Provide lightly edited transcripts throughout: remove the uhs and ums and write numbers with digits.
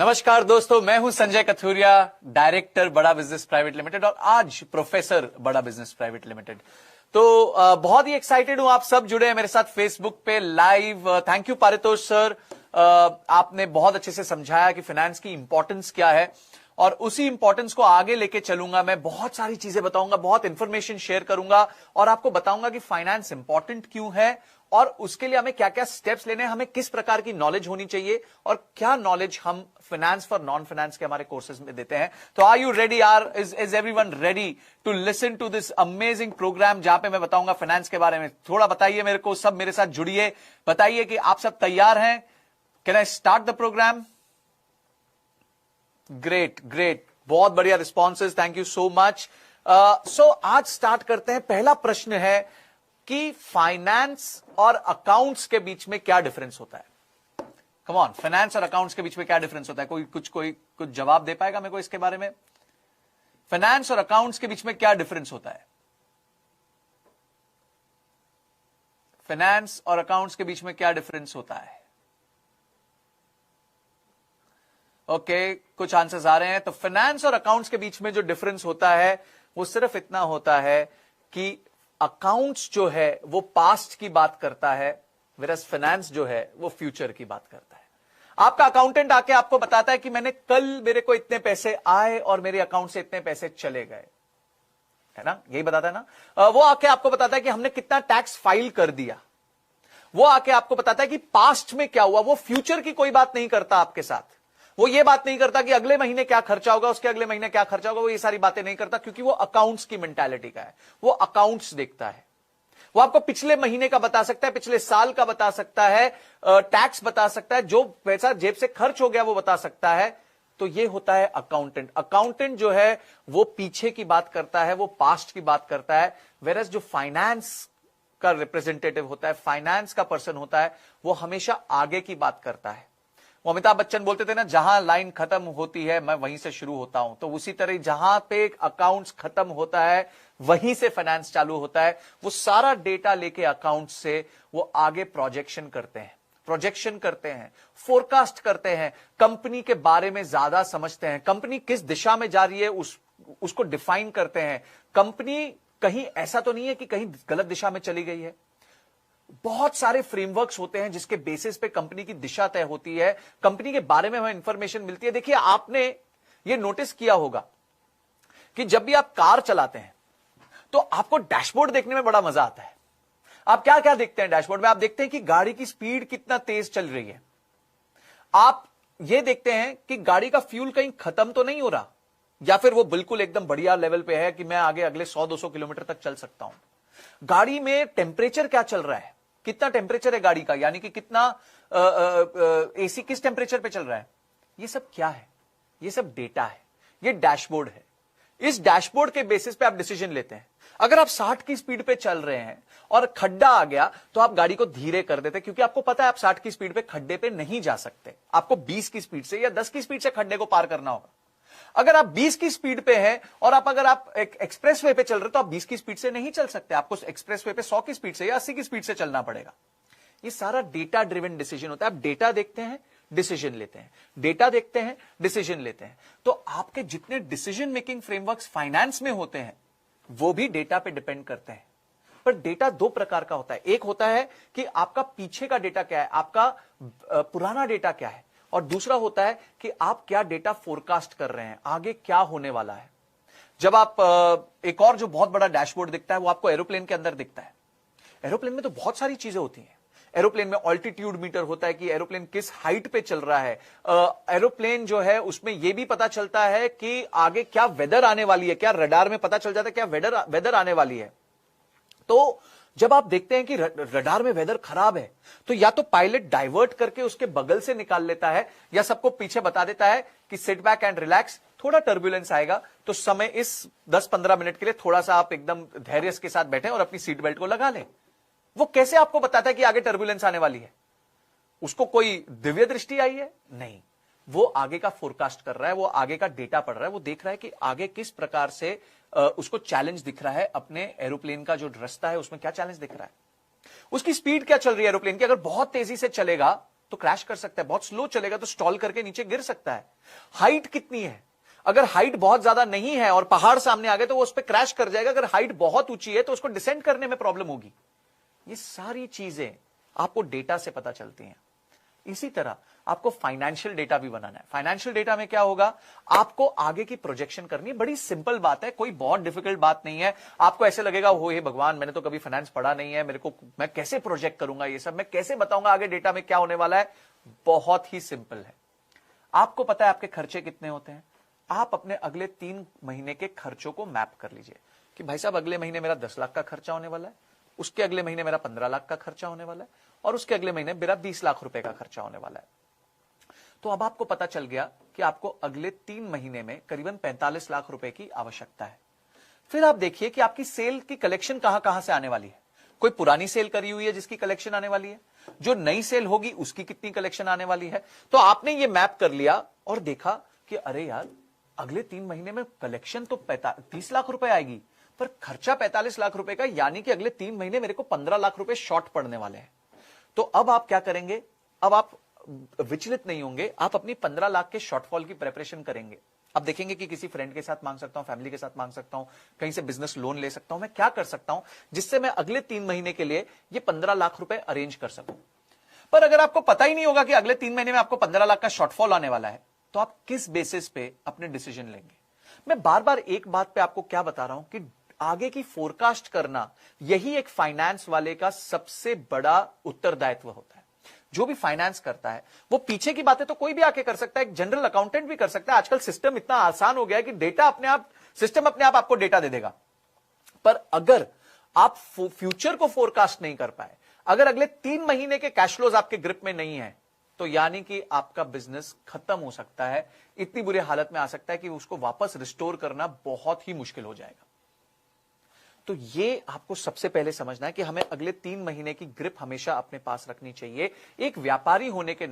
नमस्कार दोस्तों, मैं हूं संजय कथुरिया, डायरेक्टर बड़ा बिजनेस प्राइवेट लिमिटेड और आज प्रोफेसर बड़ा बिजनेस प्राइवेट लिमिटेड। तो बहुत ही एक्साइटेड हूं, आप सब जुड़े हैं मेरे साथ फेसबुक पे live. Thank you Paritosh sir, आपने बहुत अच्छे से समझाया कि फाइनेंस की इंपॉर्टेंस क्या है और उसी इंपॉर्टेंस को आगे लेके चलूंगा। मैं बहुत सारी चीजें बताऊंगा, बहुत इंफॉर्मेशन शेयर करूंगा और आपको बताऊंगा कि फाइनेंस इंपॉर्टेंट क्यों है और उसके लिए हमें क्या क्या स्टेप्स लेने हैं, हमें किस प्रकार की नॉलेज होनी चाहिए और क्या नॉलेज हम फाइनेंस फॉर नॉन फाइनेंस के हमारे कोर्सेज में देते हैं। तो are you ready? Is everyone ready to listen to this amazing programme जहां पे मैं बताऊंगा फाइनेंस के बारे में। थोड़ा बताइए मेरे को, सब मेरे साथ जुड़िए, बताइए कि आप सब तैयार हैं। Can I start the program? Great, बहुत बढ़िया responses, thank you so much. So आज स्टार्ट करते हैं। पहला प्रश्न है कि फाइनेंस और अकाउंट्स के बीच में क्या डिफरेंस होता है? कम ऑन, फाइनेंस और अकाउंट्स के बीच में क्या डिफरेंस होता है? कोई कुछ जवाब दे पाएगा मेरे को इसके बारे में? फाइनेंस और अकाउंट्स के बीच में क्या डिफरेंस होता है? फाइनेंस और अकाउंट्स के बीच में क्या डिफरेंस होता है? ओके, कुछ आंसर्स आ रहे हैं। तो फाइनेंस और अकाउंट्स के बीच में जो डिफरेंस होता है वो सिर्फ इतना होता है कि अकाउंट्स जो है वो पास्ट की बात करता है, वेरस फाइनेंस जो है वो फ्यूचर की बात करता है। आपका अकाउंटेंट आके आपको बताता है कि मैंने कल मेरे को इतने पैसे आए और मेरे अकाउंट से इतने पैसे चले गए, है ना? यही बताता है ना। वो आके आपको बताता है कि हमने कितना टैक्स फाइल कर दिया। वो आके आपको बताता है कि पास्ट में क्या हुआ। वो फ्यूचर की कोई बात नहीं करता आपके साथ। वो ये बात नहीं करता कि अगले महीने क्या खर्चा होगा, उसके अगले महीने क्या खर्चा होगा। वो ये सारी बातें नहीं करता क्योंकि वो अकाउंट्स की मेंटालिटी का है। वो अकाउंट्स देखता है। वो आपको पिछले महीने का बता सकता है, पिछले साल का बता सकता है, टैक्स बता सकता है, जो पैसा जेब से खर्च हो गया वो बता सकता है। तो ये होता है अकाउंटेंट। अकाउंटेंट जो है वो पीछे की बात करता है, वो पास्ट की बात करता है। वेरस जो फाइनेंस का रिप्रेजेंटेटिव होता है, फाइनेंस का पर्सन होता है, वो हमेशा आगे की बात करता है। वो अमिताभ बच्चन बोलते थे ना, जहां लाइन खत्म होती है मैं वहीं से शुरू होता हूं। तो उसी तरह जहां पे अकाउंट्स खत्म होता है वहीं से फाइनेंस चालू होता है। वो सारा डेटा लेके अकाउंट्स से वो आगे प्रोजेक्शन करते हैं, फोरकास्ट करते हैं, कंपनी के बारे में ज्यादा समझते हैं, कंपनी किस दिशा में जा रही है उसको डिफाइन करते हैं। कंपनी कहीं ऐसा तो नहीं है कि कहीं गलत दिशा में चली गई है। बहुत सारे फ्रेमवर्क्स होते हैं जिसके बेसिस पे कंपनी की दिशा तय होती है, कंपनी के बारे में हमें इंफॉर्मेशन मिलती है। देखिए, आपने ये नोटिस किया होगा कि जब भी आप कार चलाते हैं तो आपको डैशबोर्ड देखने में बड़ा मजा आता है। आप क्या क्या देखते हैं डैशबोर्ड में? आप देखते हैं कि गाड़ी की स्पीड कितना तेज चल रही है। आप ये देखते हैं कि गाड़ी का फ्यूल कहीं खत्म तो नहीं हो रहा, या फिर वो बिल्कुल एकदम बढ़िया लेवल पे है कि मैं आगे अगले 100-200 किलोमीटर तक चल सकता हूं। गाड़ी में टेम्परेचर क्या चल रहा है, कितना टेम्परेचर है गाड़ी का, यानी कि कितना एसी किस टेम्परेचर पे चल रहा है। ये सब क्या है? ये सब डेटा है, ये डैशबोर्ड है। इस डैशबोर्ड के बेसिस पे आप डिसीजन लेते हैं। अगर आप 60 की स्पीड पे चल रहे हैं और खड्डा आ गया तो आप गाड़ी को धीरे कर देते, क्योंकि आपको पता है आप 60 की स्पीड पे खड्डे पे नहीं जा सकते। आपको 20 की स्पीड से या 10 की स्पीड से खड्डे को पार करना होगा। अगर आप 20 की स्पीड पे हैं और अगर आप एक एक्सप्रेस वे पे चल रहे तो आप 20 की स्पीड से नहीं चल सकते। आपको एक्सप्रेस वे पे 100 की स्पीड से या 80 की स्पीड से चलना पड़ेगा। ये सारा डेटा ड्रिवन डिसीजन होता है। आप डेटा देखते हैं, डिसीजन लेते हैं, डेटा देखते हैं, डिसीजन लेते हैं। तो आपके जितने डिसीजन मेकिंग फ्रेमवर्क्स फाइनेंस में होते हैं वो भी डेटा पे डिपेंड करते हैं। पर डेटा दो प्रकार का होता है। एक होता है कि आपका पीछे का डेटा क्या है, आपका पुराना डेटा क्या है, और दूसरा होता है कि आप क्या डेटा फोरकास्ट कर रहे हैं, आगे क्या होने वाला है। जब आप एक और जो बहुत बड़ा डैशबोर्ड दिखता है वो आपको एरोप्लेन के अंदर दिखता है। एरोप्लेन में तो बहुत सारी चीजें होती हैं। एरोप्लेन में ऑल्टीट्यूड मीटर होता है कि एरोप्लेन किस हाइट पे चल रहा है। एरोप्लेन जो है उसमें यह भी पता चलता है कि आगे क्या वेदर आने वाली है, क्या रडार में पता चल जाता है क्या वेदर आने वाली है। तो जब आप देखते हैं कि रडार में वेदर खराब है तो या तो पायलट डाइवर्ट करके उसके बगल से निकाल लेता है या सबको पीछे बता देता है कि सिट बैक एंड रिलैक्स, थोड़ा टर्बुलेंस आएगा तो समय इस 10-15 मिनट के लिए थोड़ा सा आप एकदम धैर्य के साथ बैठे और अपनी सीट बेल्ट को लगा लें। वो कैसे आपको बताता है कि आगे टर्बुलेंस आने वाली है? उसको कोई दिव्य दृष्टि आई है? नहीं, वो आगे का फोरकास्ट कर रहा है, वो आगे का डेटा पढ़ रहा है, वो देख रहा है कि आगे किस प्रकार से उसको चैलेंज दिख रहा है। अपने एरोप्लेन का जो रास्ता है उसमें क्या चैलेंज दिख रहा है, उसकी स्पीड क्या चल रही है एरोप्लेन की। अगर बहुत तेजी से चलेगा तो क्रैश कर सकता है, बहुत स्लो चलेगा तो स्टॉल करके नीचे गिर सकता है। हाइट कितनी है, अगर हाइट बहुत ज्यादा नहीं है और पहाड़ सामने आ गए तो वो उस पर क्रैश कर जाएगा, अगर हाइट बहुत ऊंची है तो उसको डिसेंड करने में प्रॉब्लम होगी। ये सारी चीजें आपको डेटा से पता चलती हैं। इसी तरह आपको फाइनेंशियल डेटा भी बनाना है। फाइनेंशियल डेटा में क्या होगा, आपको आगे की प्रोजेक्शन करनी है। बड़ी सिंपल बात है, कोई बहुत डिफिकल्ट बात नहीं है। आपको ऐसे लगेगा हो हे भगवान, मैंने तो कभी फाइनेंस पढ़ा नहीं है, मेरे को मैं कैसे प्रोजेक्ट करूंगा, ये सब मैं कैसे बताऊंगा आगे डेटा में क्या होने वाला है। बहुत ही सिंपल है। आपको पता है आपके खर्चे कितने होते हैं, आप अपने अगले 3 महीने के खर्चों को मैप कर लीजिए कि भाई साहब अगले महीने मेरा 10 लाख का खर्चा होने वाला है, उसके अगले महीने मेरा 15 लाख का खर्चा होने वाला है, और उसके अगले महीने मेरा 20 लाख रुपए का खर्चा होने वाला है। तो अब आपको पता चल गया कि आपको अगले 3 महीने में करीबन 45 लाख रुपए की आवश्यकता है। फिर आप देखिए कि आपकी सेल की कलेक्शन कहां से आने वाली है। कोई पुरानी सेल करी हुई है जिसकी कलेक्शन आने वाली है, जो नई सेल होगी उसकी कितनी कलेक्शन आने वाली है। तो आपने ये मैप कर लिया और देखा कि अरे यार अगले 3 महीने में कलेक्शन तो 30 लाख रुपए आएगी, पर खर्चा 45 लाख रुपए का, यानी कि अगले 3 महीने मेरे को 15 लाख रुपए शॉर्ट पड़ने वाले हैं। तो अब आप क्या करेंगे, अब आप विचलित नहीं होंगे, आप अपनी 15 लाख के शॉर्टफॉल की प्रिपरेशन करेंगे। अब देखेंगे कि किसी फ्रेंड के साथ मांग सकता हूं, फैमिली के साथ मांग सकता हूं, कहीं से बिजनेस लोन ले सकता हूं, मैं क्या कर सकता हूं जिससे मैं अगले 3 महीने के लिए ये 15 लाख रुपए अरेंज कर सकूं। पर अगर आपको पता ही नहीं होगा कि अगले 3 महीने में आपको 15 लाख का शॉर्टफॉल आने वाला है, तो आप किस बेसिस पे अपने डिसीजन लेंगे। मैं बार बार एक बात पे आपको क्या बता रहा हूं कि आगे की फोरकास्ट करना, यही एक फाइनेंस वाले का सबसे बड़ा उत्तरदायित्व होता है। जो भी फाइनेंस करता है वो पीछे की बातें तो कोई भी आके कर सकता है, एक जनरल अकाउंटेंट भी कर सकता है। आजकल सिस्टम इतना आसान हो गया है कि डेटा अपने आप, सिस्टम अपने आप आपको डेटा दे देगा। पर अगर आप फ्यूचर को फोरकास्ट नहीं कर पाए, अगर अगले 3 महीने के कैश फ्लोज आपके ग्रिप में नहीं है, तो यानी कि आपका बिजनेस खत्म हो सकता है, इतनी बुरी हालत में आ सकता है कि उसको वापस रिस्टोर करना बहुत ही मुश्किल हो जाएगा। तो ये आपको सबसे पहले समझना है कि हमें अगले 3 महीने की ग्रिप हमेशा अपने पास रखनी चाहिए। एक व्यापारी होने के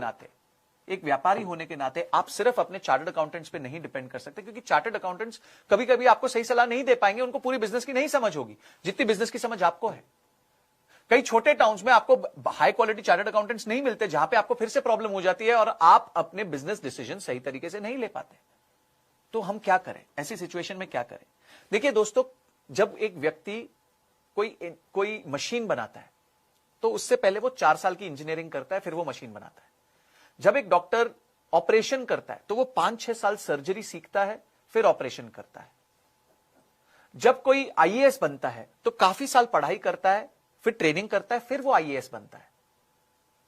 नाते आप सिर्फ अपने चार्टर्ड अकाउंटेंट्स पे नहीं डिपेंड कर सकते, क्योंकि चार्टर्ड अकाउंटेंट्स कभी कभी आपको सही सलाह नहीं दे पाएंगे, उनको पूरी बिजनेस की नहीं समझ होगी जितनी बिजनेस की समझ आपको है। कई छोटे टाउन्स में आपको हाई क्वालिटी चार्टर्ड अकाउंटेंट्स नहीं मिलते, जहां पे आपको फिर से प्रॉब्लम हो जाती है और आप अपने बिजनेस डिसीजन सही तरीके से नहीं ले पाते। तो हम क्या करें ऐसी सिचुएशन में, क्या करें। देखिए दोस्तों, जब एक व्यक्ति कोई मशीन बनाता है तो उससे पहले वो 4 साल की इंजीनियरिंग करता है, फिर वो मशीन बनाता है। जब एक डॉक्टर ऑपरेशन करता है तो वो 5-6 साल सर्जरी सीखता है, फिर ऑपरेशन करता है। जब कोई आईएएस बनता है तो काफी साल पढ़ाई करता है, फिर ट्रेनिंग करता है, फिर वो आईएएस बनता है।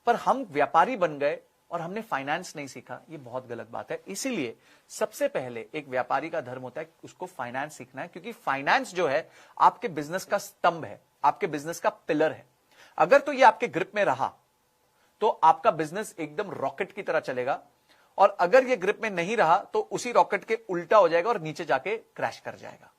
पर हम व्यापारी बन गए और हमने फाइनेंस नहीं सीखा, ये बहुत गलत बात है। इसीलिए सबसे पहले एक व्यापारी का धर्म होता है उसको फाइनेंस सीखना है, क्योंकि फाइनेंस जो है आपके बिजनेस का स्तंभ है, आपके बिजनेस का पिलर है। अगर तो ये आपके ग्रिप में रहा तो आपका बिजनेस एकदम रॉकेट की तरह चलेगा, और अगर ये ग्रिप में नहीं रहा तो उसी रॉकेट के उल्टा हो जाएगा और नीचे जाके क्रैश कर जाएगा।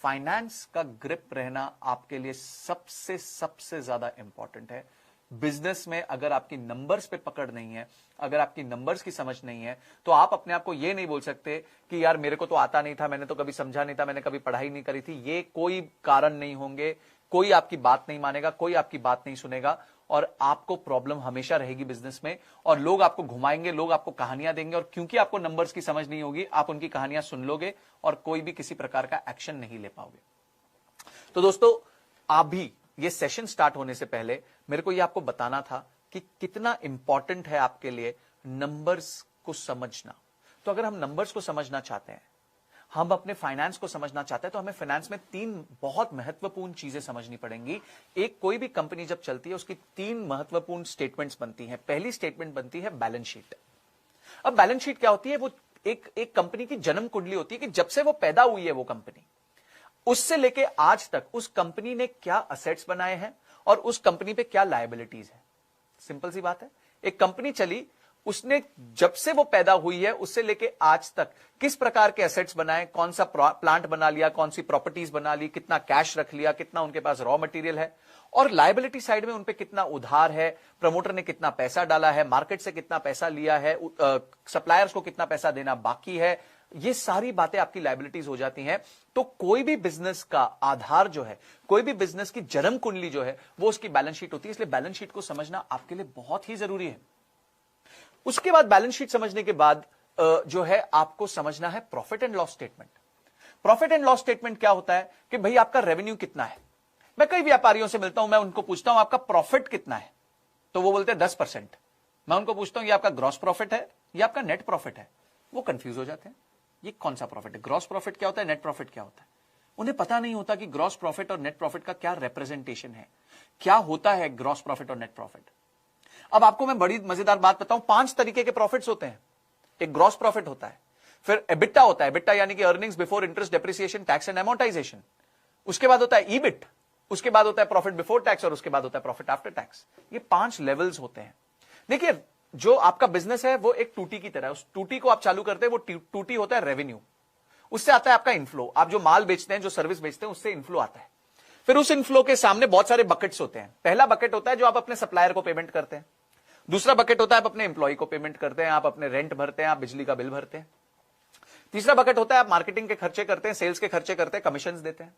फाइनेंस का ग्रिप रहना आपके लिए सबसे ज्यादा इंपॉर्टेंट है। बिजनेस में अगर आपकी नंबर्स पे पकड़ नहीं है, अगर आपकी नंबर्स की समझ नहीं है, तो आप अपने आप को यह नहीं बोल सकते कि यार मेरे को तो आता नहीं था, मैंने तो कभी समझा नहीं था, मैंने कभी पढ़ाई नहीं करी थी। ये कोई कारण नहीं होंगे, कोई आपकी बात नहीं मानेगा, कोई आपकी बात नहीं सुनेगा, और आपको प्रॉब्लम हमेशा रहेगी बिजनेस में। और लोग आपको घुमाएंगे, लोग आपको कहानियां देंगे, और क्योंकि आपको नंबर्स की समझ नहीं होगी, आप उनकी कहानियां सुन लोगे और कोई भी किसी प्रकार का एक्शन नहीं ले पाओगे। तो दोस्तों, आप भी ये सेशन स्टार्ट होने से पहले मेरे को ये आपको बताना था कि कितना इंपॉर्टेंट है आपके लिए नंबर्स को समझना। तो अगर हम नंबर्स को समझना चाहते हैं, हम अपने फाइनेंस को समझना चाहते हैं, तो हमें फाइनेंस में 3 बहुत महत्वपूर्ण चीजें समझनी पड़ेंगी। एक, कोई भी कंपनी जब चलती है उसकी 3 महत्वपूर्ण स्टेटमेंट्स बनती हैं। पहली स्टेटमेंट बनती है बैलेंस शीट। अब बैलेंस शीट क्या होती है? वो एक कंपनी की जन्म कुंडली होती है कि जब से वो पैदा हुई है वो कंपनी, उससे लेके आज तक उस कंपनी ने क्या असेट्स बनाए हैं और उस कंपनी पे क्या लायबिलिटीज है। सिंपल सी बात है, एक कंपनी चली, उसने जब से वो पैदा हुई है उससे लेके आज तक किस प्रकार के एसेट्स बनाए, कौन सा प्लांट बना लिया, कौन सी प्रॉपर्टीज बना ली, कितना कैश रख लिया, कितना उनके पास रॉ मटेरियल है, और लायबिलिटी साइड में उनपे कितना उधार है, प्रमोटर ने कितना पैसा डाला है, मार्केट से कितना पैसा लिया है, सप्लायर्स को कितना पैसा देना बाकी है। ये सारी बातें आपकी लायबिलिटीज हो जाती हैं। तो कोई भी बिजनेस का आधार जो है, कोई भी बिजनेस की जन्म कुंडली जो है, वो उसकी बैलेंस शीट होती है। इसलिए बैलेंस शीट को समझना आपके लिए बहुत ही जरूरी है। उसके बाद बैलेंस शीट समझने के बाद जो है आपको समझना है profit and loss statement. Profit and loss statement क्या होता है कि भाई आपका रेवेन्यू कितना है। मैं कई व्यापारियों से मिलता हूं, मैं उनको पूछता हूं आपका प्रॉफिट कितना है, तो वो बोलते हैं 10%। मैं उनको पूछता हूं ये आपका ग्रॉस प्रॉफिट है या आपका नेट प्रॉफिट है, वो कंफ्यूज हो जाते हैं, ये कौन सा प्रॉफिट है, ग्रॉस प्रॉफिट क्या होता है, नेट प्रॉफिट क्या होता है। उन्हें पता नहीं होता कि ग्रॉस प्रॉफिट और नेट प्रॉफिट का क्या रिप्रेजेंटेशन है, क्या होता है ग्रॉस प्रॉफिट और नेट प्रॉफिट। अब आपको मैं बड़ी मजेदार बात बताऊं, 5 तरीके के प्रॉफिट्स होते हैं। एक ग्रॉस प्रॉफिट होता है, फिर एबिटा होता है, एबिटा यानी कि earnings before interest, depreciation, tax and amortisation. उसके बाद होता है ईबिट, उसके बाद होता है प्रॉफिट बिफोर टैक्स और उसके बाद होता है प्रॉफिट आफ्टर टैक्स। ये 5 लेवल्स होते हैं। देखिए जो आपका बिजनेस है वो एक टूटी की तरह है, उस टूटी को आप चालू करते हैं, वो टूटी होता है रेवेन्यू, उससे आता है आपका इनफ्लो। आप जो माल बेचते हैं, जो सर्विस बेचते हैं, उससे इनफ्लो आता है। फिर उस इनफ्लो के सामने बहुत सारे बकेट्स होते हैं। पहला बकेट होता है जो आप अपने सप्लायर को पेमेंट करते हैं, दूसरा बकेट होता है आप अपने एम्प्लॉय को पेमेंट करते हैं, आप अपने रेंट भरते हैं, आप बिजली का बिल भरते हैं। तीसरा बकेट होता है आप मार्केटिंग के खर्चे करते हैं, सेल्स के खर्चे करते हैं, कमीशन देते हैं।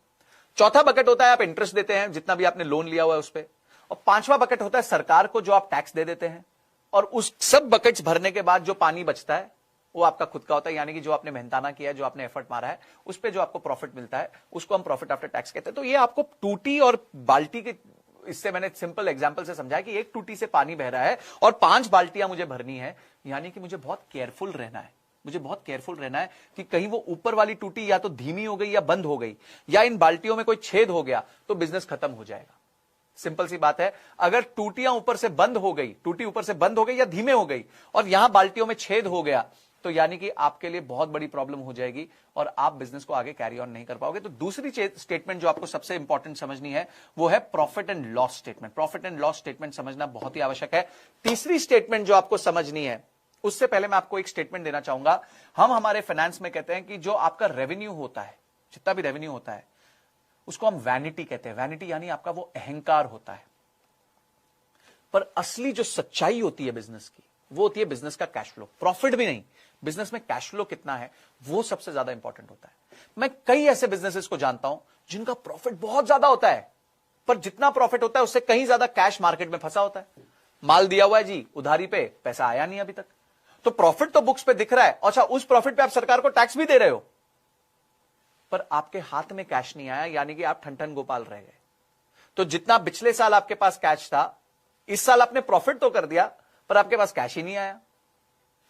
चौथा बकेट होता है आप इंटरेस्ट देते हैं, जितना भी आपने लोन लिया हुआ है उस पर। और 5वां बकेट होता है सरकार को जो आप टैक्स दे देते हैं। और उस सब बकेट्स भरने के बाद जो पानी बचता है वो आपका खुद का होता है, यानी कि जो आपने मेहनताना किया है, जो आपने एफर्ट मारा है, उस पर जो आपको प्रॉफिट मिलता है उसको हम प्रॉफिट आफ्टर टैक्स कहते हैं। तो ये आपको टूटी और बाल्टी के, इससे मैंने सिंपल एग्जांपल से समझाया कि एक टूटी से पानी बह रहा है और 5 बाल्टियां मुझे भरनी है, यानी कि मुझे बहुत केयरफुल रहना है, मुझे बहुत केयरफुल रहना है कि कहीं वो ऊपर वाली टूटी या तो धीमी हो गई या बंद हो गई, या इन बाल्टियों में कोई छेद हो गया तो बिजनेस खत्म हो जाएगा। सिंपल सी बात है, अगर टूटियां ऊपर से बंद हो गई, टूटी ऊपर से बंद हो गई या धीमे हो गई और यहां बाल्टियों में छेद हो गया, तो यानी कि आपके लिए बहुत बड़ी प्रॉब्लम हो जाएगी और आप बिजनेस को आगे कैरी ऑन नहीं कर पाओगे। तो दूसरी स्टेटमेंट जो आपको सबसे इंपॉर्टेंट समझनी है वो है profit and loss statement. Profit and loss statement समझना बहुत ही आवश्यक है। तीसरी स्टेटमेंट जो आपको समझनी है, उससे पहले मैं आपको एक स्टेटमेंट देना चाहूंगा। हम हमारे फाइनेंस में कहते हैं कि जो आपका रेवेन्यू होता है, जितना भी रेवेन्यू होता है, उसको हम वैनिटी कहते हैं। वैनिटी यानी आपका वो अहंकार होता है। पर असली जो सच्चाई होती है बिजनेस की, वो होती है बिजनेस का कैश फ्लो। प्रॉफिट भी नहीं, बिजनेस में कैश फ्लो कितना है वो सबसे ज्यादा इंपॉर्टेंट होता है। मैं कई ऐसे बिजनेसेस को जानता हूं जिनका प्रॉफिट बहुत ज्यादा होता है, पर जितना प्रॉफिट होता है उससे कहीं ज्यादा कैश मार्केट में फंसा होता है। माल दिया हुआ है जी, उधारी पे, पैसा आया नहीं अभी तक, तो प्रॉफिट तो बुक्स पे दिख रहा है, अच्छा उस प्रॉफिट पे आप सरकार को टैक्स भी दे रहे हो, पर आपके हाथ में कैश नहीं आया, यानी कि आप ठन गोपाल रह गए। तो जितना पिछले साल आपके पास कैश था, इस साल आपने प्रॉफिट तो कर दिया पर आपके पास कैश ही नहीं आया।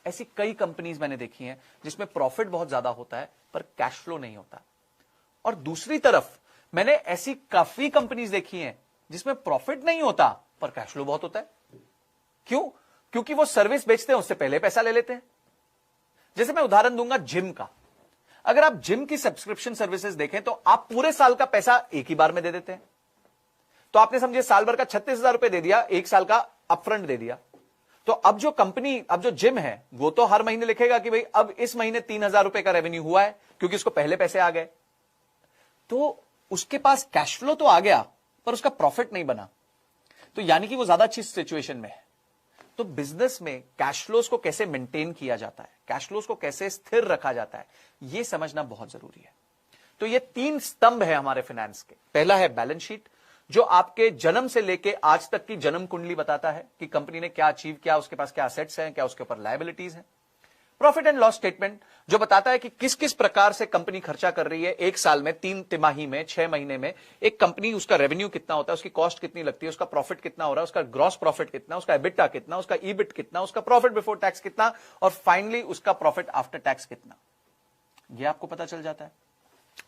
ऐसी कई कंपनीज मैंने देखी हैं जिसमें प्रॉफिट बहुत ज्यादा होता है पर कैश फ्लो नहीं होता। और दूसरी तरफ मैंने ऐसी काफी कंपनीज देखी हैं जिसमें प्रॉफिट नहीं होता पर कैश फ्लो बहुत होता है। क्यों? क्योंकि वो सर्विस बेचते हैं, उससे पहले पैसा ले लेते हैं। जैसे मैं उदाहरण दूंगा जिम का। अगर आप जिम की सब्सक्रिप्शन सर्विसेज देखें तो आप पूरे साल का पैसा एक ही बार में दे देते हैं। तो आपने समझे साल भर का 36,000 रुपए दे दिया, एक साल का अपफ्रंट दे दिया। तो अब जो कंपनी, अब जो जिम है, वो तो हर महीने लिखेगा कि भाई अब इस महीने 3,000 रुपए का रेवेन्यू हुआ है, क्योंकि उसको पहले पैसे आ गए। तो उसके पास कैश फ्लो तो आ गया पर उसका प्रॉफिट नहीं बना, तो यानी कि वो ज्यादा अच्छी सिचुएशन में है। तो बिजनेस में कैश फ्लोज को कैसे मेंटेन किया जाता है, कैश फ्लोज को कैसे स्थिर रखा जाता है, यह समझना बहुत जरूरी है। तो ये 3 स्तंभ है हमारे फाइनेंस के। पहला है बैलेंस शीट, जो आपके जन्म से लेके आज तक की जन्म कुंडली बताता है कि कंपनी ने क्या अचीव किया, उसके पास क्या असेट्स हैं, क्या उसके ऊपर लायबिलिटीज हैं। प्रॉफिट एंड लॉस स्टेटमेंट जो बताता है कि किस किस प्रकार से कंपनी खर्चा कर रही है एक साल में, 3 तिमाही में, 6 महीने में। एक कंपनी, उसका रेवेन्यू कितना होता है, उसकी कॉस्ट कितनी लगती है, उसका प्रॉफिट कितना हो रहा है, उसका ग्रॉस प्रॉफिट कितना, उसका एबिटा कितना, उसका ईबिट कितना, उसका प्रॉफिट बिफोर टैक्स कितना, और फाइनली उसका प्रॉफिट आफ्टर टैक्स कितना, यह आपको पता चल जाता है।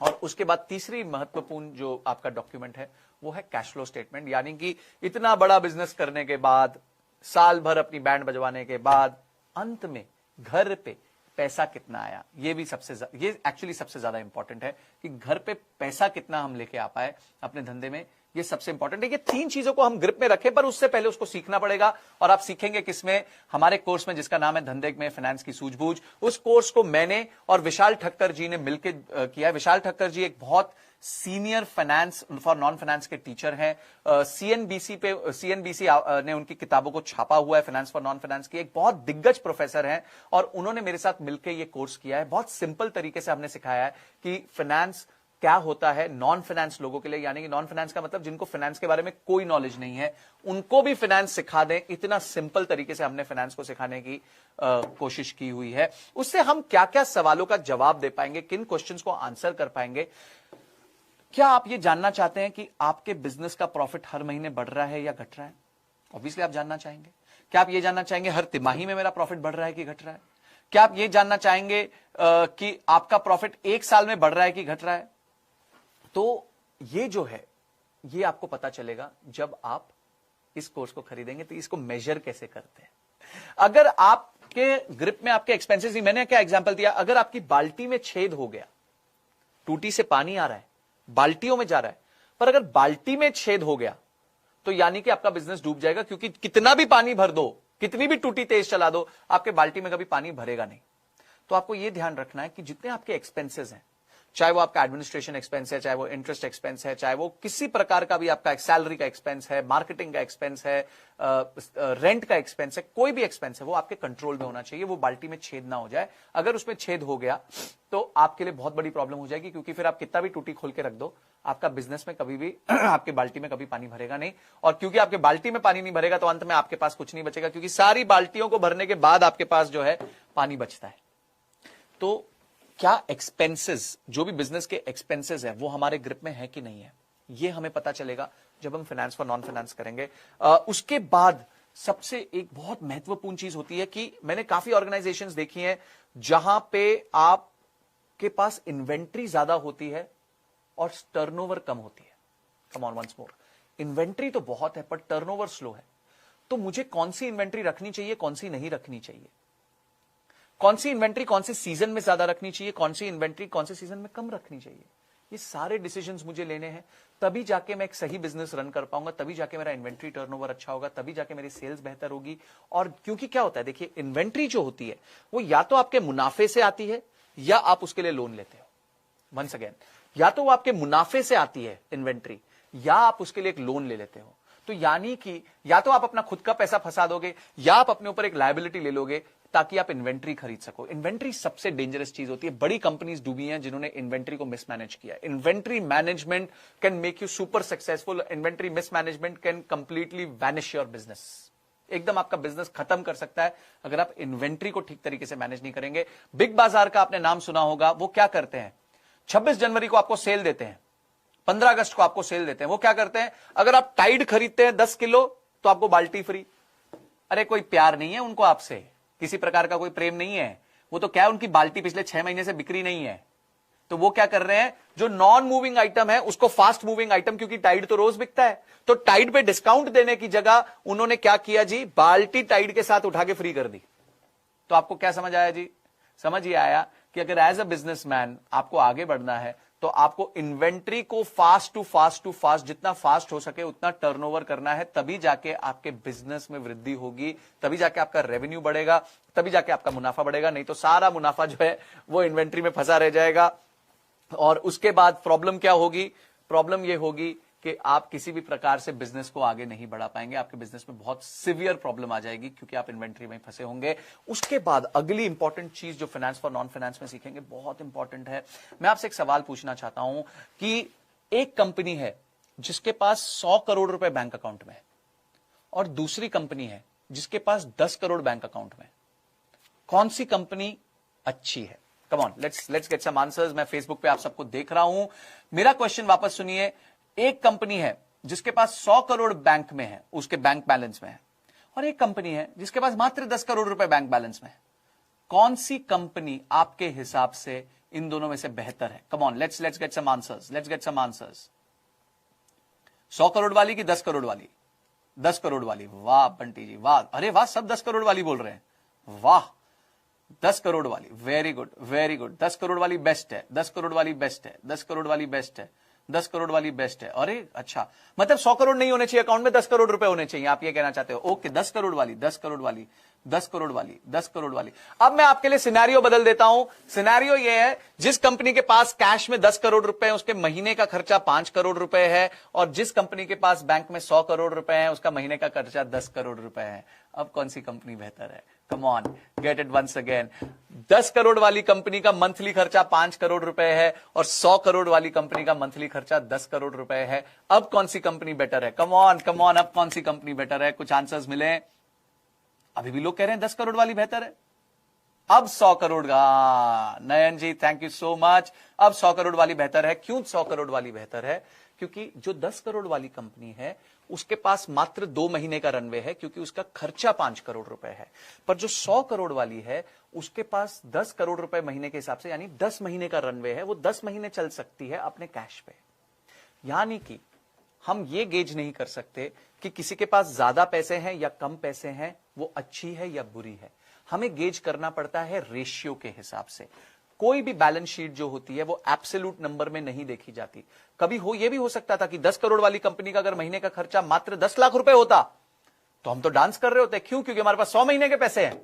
और उसके बाद तीसरी महत्वपूर्ण जो आपका डॉक्यूमेंट है वो है कैश फ्लो स्टेटमेंट, यानी कि इतना बड़ा बिजनेस करने के बाद, साल भर अपनी बैंड बजवाने के बाद, अंत में घर पे पैसा कितना आया। ये भी ये एक्चुअली सबसे ज्यादा इंपॉर्टेंट है कि घर पे पैसा कितना हम लेके आ पाए अपने धंधे में। ये सबसे इंपॉर्टेंट है। ये 3 चीजों को हम ग्रिप में रखें, पर उससे पहले उसको सीखना पड़ेगा। और आप सीखेंगे किसमें? हमारे कोर्स में, जिसका नाम है धंधे में फाइनेंस की सूझबूझ। उस कोर्स को मैंने और विशाल ठक्कर जी ने मिलकर किया है। विशाल ठक्कर जी एक बहुत senior finance for non finance के टीचर हैं। सीएनबीसी ने उनकी किताबों को छापा हुआ है, फाइनेंस फॉर नॉन फाइनेंस की। एक बहुत दिग्गज प्रोफेसर हैं और उन्होंने मेरे साथ मिलकर ये कोर्स किया है। बहुत सिंपल तरीके से हमने सिखाया है कि फाइनेंस क्या होता है नॉन फाइनेंस लोगों के लिए, यानी कि नॉन फाइनेंस का मतलब जिनको फाइनेंस के बारे में कोई नॉलेज नहीं है, उनको भी फाइनेंस सिखा दें, इतना सिंपल तरीके से हमने फाइनेंस को सिखाने की कोशिश की हुई है। उससे हम क्या क्या सवालों का जवाब दे पाएंगे, किन क्वेश्चंस को आंसर कर पाएंगे। क्या आप ये जानना चाहते हैं कि आपके बिजनेस का प्रॉफिट हर महीने बढ़ रहा है या घट रहा है? ऑब्वियसली आप जानना चाहेंगे। क्या आप ये जानना चाहेंगे हर तिमाही में मेरा प्रॉफिट बढ़ रहा है कि घट रहा है? क्या आप ये जानना चाहेंगे कि आपका प्रॉफिट एक साल में बढ़ रहा है कि घट रहा है? तो ये जो है ये आपको पता चलेगा जब आप इस कोर्स को खरीदेंगे। तो इसको मेजर कैसे करते हैं? अगर आपके ग्रिप में आपके एक्सपेंसेस, मैंने क्या एग्जांपल दिया, अगर आपकी बाल्टी में छेद हो गया, टूटी से पानी आ रहा है, बाल्टियों में जा रहा है, पर अगर बाल्टी में छेद हो गया तो यानी कि आपका बिजनेस डूब जाएगा, क्योंकि कितना भी पानी भर दो, कितनी भी टूटी तेज चला दो, आपके बाल्टी में कभी पानी भरेगा नहीं। तो आपको यह ध्यान रखना है कि जितने आपके एक्सपेंसेस हैं, चाहे वो आपका एडमिनिस्ट्रेशन एक्सपेंस है, चाहे वो इंटरेस्ट एक्सपेंस है, चाहे वो किसी प्रकार का भी आपका सैलरी का एक्सपेंस है, मार्केटिंग का एक्सपेंस है, रेंट का एक्सपेंस है, कोई भी एक्सपेंस है, वो आपके कंट्रोल में होना चाहिए, वो बाल्टी में छेद ना हो जाए। अगर उसमें छेद हो गया तो आपके लिए बहुत बड़ी प्रॉब्लम हो जाएगी, क्योंकि फिर आप कितना भी टूटी खोल के रख दो, आपका बिजनेस में कभी भी आपके बाल्टी में कभी पानी भरेगा नहीं। और क्योंकि आपके बाल्टी में पानी नहीं भरेगा तो अंत में आपके पास कुछ नहीं बचेगा, क्योंकि सारी बाल्टियों को भरने के बाद आपके पास जो है पानी बचता है। तो क्या एक्सपेंसेस, जो भी बिजनेस के एक्सपेंसेस है, वो हमारे ग्रिप में है कि नहीं है, ये हमें पता चलेगा जब हम फाइनेंस फॉर नॉन फाइनेंस करेंगे। उसके बाद सबसे एक बहुत महत्वपूर्ण चीज होती है कि मैंने काफी ऑर्गेनाइजेशंस देखी हैं जहां पे आपके पास इन्वेंट्री ज्यादा होती है और टर्नओवर कम होती है। Come on once more, inventory तो बहुत है पर टर्नओवर स्लो है। तो मुझे कौन सी इन्वेंट्री रखनी चाहिए, कौन सी नहीं रखनी चाहिए, कौन सी इन्वेंट्री कौन से सीजन में ज्यादा रखनी चाहिए, कौन सी इन्वेंट्री कौन से सीजन में कम रखनी चाहिए, ये सारे डिसीजंस मुझे लेने हैं। तभी जाके मैं एक सही बिजनेस रन कर पाऊंगा, तभी जाके मेरा इन्वेंट्री टर्नओवर अच्छा होगा, तभी जाके मेरी सेल्स बेहतर होगी। और क्योंकि क्या होता है, देखिए इन्वेंट्री जो होती है वो या तो आपके मुनाफे से आती है या आप उसके लिए लोन लेते हो। वंस अगेन, या तो वो आपके मुनाफे से आती है इन्वेंट्री, या आप उसके लिए एक लोन ले लेते हो। तो यानी कि या तो आप अपना खुद का पैसा फंसा दोगे या आप अपने ऊपर एक लायबिलिटी ले लोगे ताकि आप इन्वेंट्री खरीद सको। इन्वेंट्री सबसे डेंजरस चीज होती है। बड़ी कंपनीज डूबी हैं जिन्होंने इन्वेंट्री को मिसमैनेज किया। Inventory management can make you super successful. Inventory mismanagement can completely vanish your business. एकदम आपका बिजनेस खत्म कर सकता है अगर आप इन्वेंट्री को ठीक तरीके से मैनेज नहीं करेंगे। बिग बाजार का आपने नाम सुना होगा। वो क्या करते हैं, 26 जनवरी को आपको सेल देते हैं, 15 अगस्त को आपको सेल देते हैं। वो क्या करते हैं, अगर आप टाइड खरीदते हैं 10 किलो तो आपको बाल्टी फ्री। अरे कोई प्यार नहीं है उनको आपसे, किसी प्रकार का कोई प्रेम नहीं है। वो तो क्या है, उनकी बाल्टी पिछले 6 महीने से बिक्री नहीं है, तो वो क्या कर रहे हैं, जो नॉन मूविंग आइटम है उसको फास्ट मूविंग आइटम, क्योंकि टाइड तो रोज बिकता है, तो टाइड पे डिस्काउंट देने की जगह उन्होंने क्या किया जी, बाल्टी टाइड के साथ उठा के फ्री कर दी। तो आपको क्या समझ आया जी, समझ ये आया कि अगर एज अ बिजनेसमैन आपको आगे बढ़ना है तो आपको इन्वेंट्री को फास्ट टू फास्ट जितना फास्ट हो सके उतना टर्नओवर करना है, तभी जाके आपके बिजनेस में वृद्धि होगी, तभी जाके आपका रेवेन्यू बढ़ेगा, तभी जाके आपका मुनाफा बढ़ेगा। नहीं तो सारा मुनाफा जो है वो इन्वेंट्री में फंसा रह जाएगा। और उसके बाद प्रॉब्लम क्या होगी, प्रॉब्लम ये होगी कि आप किसी भी प्रकार से बिजनेस को आगे नहीं बढ़ा पाएंगे। आपके बिजनेस में बहुत सीवियर प्रॉब्लम आ जाएगी क्योंकि आप इन्वेंट्री में फंसे होंगे। उसके बाद अगली इंपॉर्टेंट चीज जो फाइनेंस फॉर नॉन फाइनेंस में सीखेंगे, बहुत इंपॉर्टेंट है। मैं आपसे एक सवाल पूछना चाहता हूं कि एक कंपनी है जिसके पास 100 करोड़ रुपए बैंक अकाउंट में है और दूसरी कंपनी है जिसके पास 10 करोड़ बैंक अकाउंट में, कौन सी कंपनी अच्छी है? Come on, let's get some answers. मैं फेसबुक पे आप सबको देख रहा हूं। मेरा क्वेश्चन वापस सुनिए। एक कंपनी है जिसके पास 100 करोड़ बैंक में है, उसके बैंक बैलेंस में है, और एक कंपनी है जिसके पास मात्र 10 करोड़ रुपए बैंक बैलेंस में है। कौन सी कंपनी आपके हिसाब से इन दोनों में से बेहतर है? Come on, let's get some answers, let's get some answers. 100 crore वाली की 10 करोड़ वाली? 10 करोड़ वाली। वाह बंटी जी वाह, अरे वाह, सब 10 करोड़ वाली बोल रहे हैं, वाह। 10 करोड़ वाली, very good very good. 10 crore वाली बेस्ट है, 10 करोड़ वाली बेस्ट है, 10 करोड़ वाली बेस्ट है, 10 करोड़ वाली बेस्ट है। अरे अच्छा, मतलब 100 करोड़ नहीं होने चाहिए अकाउंट में, 10 करोड़ रुपए होने चाहिए, आप ये कहना चाहते हो? ओके, 10 करोड़ वाली, 10 करोड़ वाली, 10 करोड़ वाली, 10 करोड़ वाली। अब मैं आपके लिए सिनेरियो बदल देता हूं। सिनेरियो ये है, जिस कंपनी के पास कैश में 10 करोड़ रुपए है उसके महीने का खर्चा 5 करोड़ रुपए है, और जिस कंपनी के पास बैंक में 100 करोड़ रुपए है उसका महीने का खर्चा 10 करोड़ रुपए है। अब कौन सी कंपनी बेहतर है? Come on, get it once again. 10 crore वाली कंपनी का मंथली खर्चा 5 करोड़ रुपए है और 100 करोड़ वाली कंपनी का मंथली खर्चा 10 करोड़ रुपए है। अब कौन सी कंपनी बेटर है? कम ऑन, अब कौन सी कंपनी बेटर है? कुछ आंसर्स मिले? अभी भी लोग कह रहे हैं 10 करोड़ वाली बेहतर है। अब 100 करोड़ का, नयन जी थैंक यू सो मच। अब 100 करोड़ वाली बेहतर है। क्यों 100 करोड़ वाली बेहतर है? क्योंकि जो 10 करोड़ वाली कंपनी है उसके पास मात्र 2 महीने का रनवे है, क्योंकि उसका खर्चा 5 करोड़ रुपए है। पर जो 100 करोड़ वाली है उसके पास 10 करोड़ रुपए महीने के हिसाब से, यानी 10 महीने का रनवे है। वो 10 महीने चल सकती है अपने कैश पे। यानी कि हम ये गेज नहीं कर सकते कि किसी के पास ज्यादा पैसे हैं या कम पैसे हैं, वो अच्छी है या बुरी है। हमें गेज करना पड़ता है रेशियो के हिसाब से। कोई भी बैलेंस शीट जो होती है वो एब्सोल्यूट नंबर में नहीं देखी जाती। कभी ये भी हो सकता था कि 10 करोड़ वाली कंपनी का अगर महीने का खर्चा मात्र 10 लाख रुपए होता तो हम तो डांस कर रहे होते। क्यों? क्योंकि हमारे पास 100 महीने के पैसे हैं।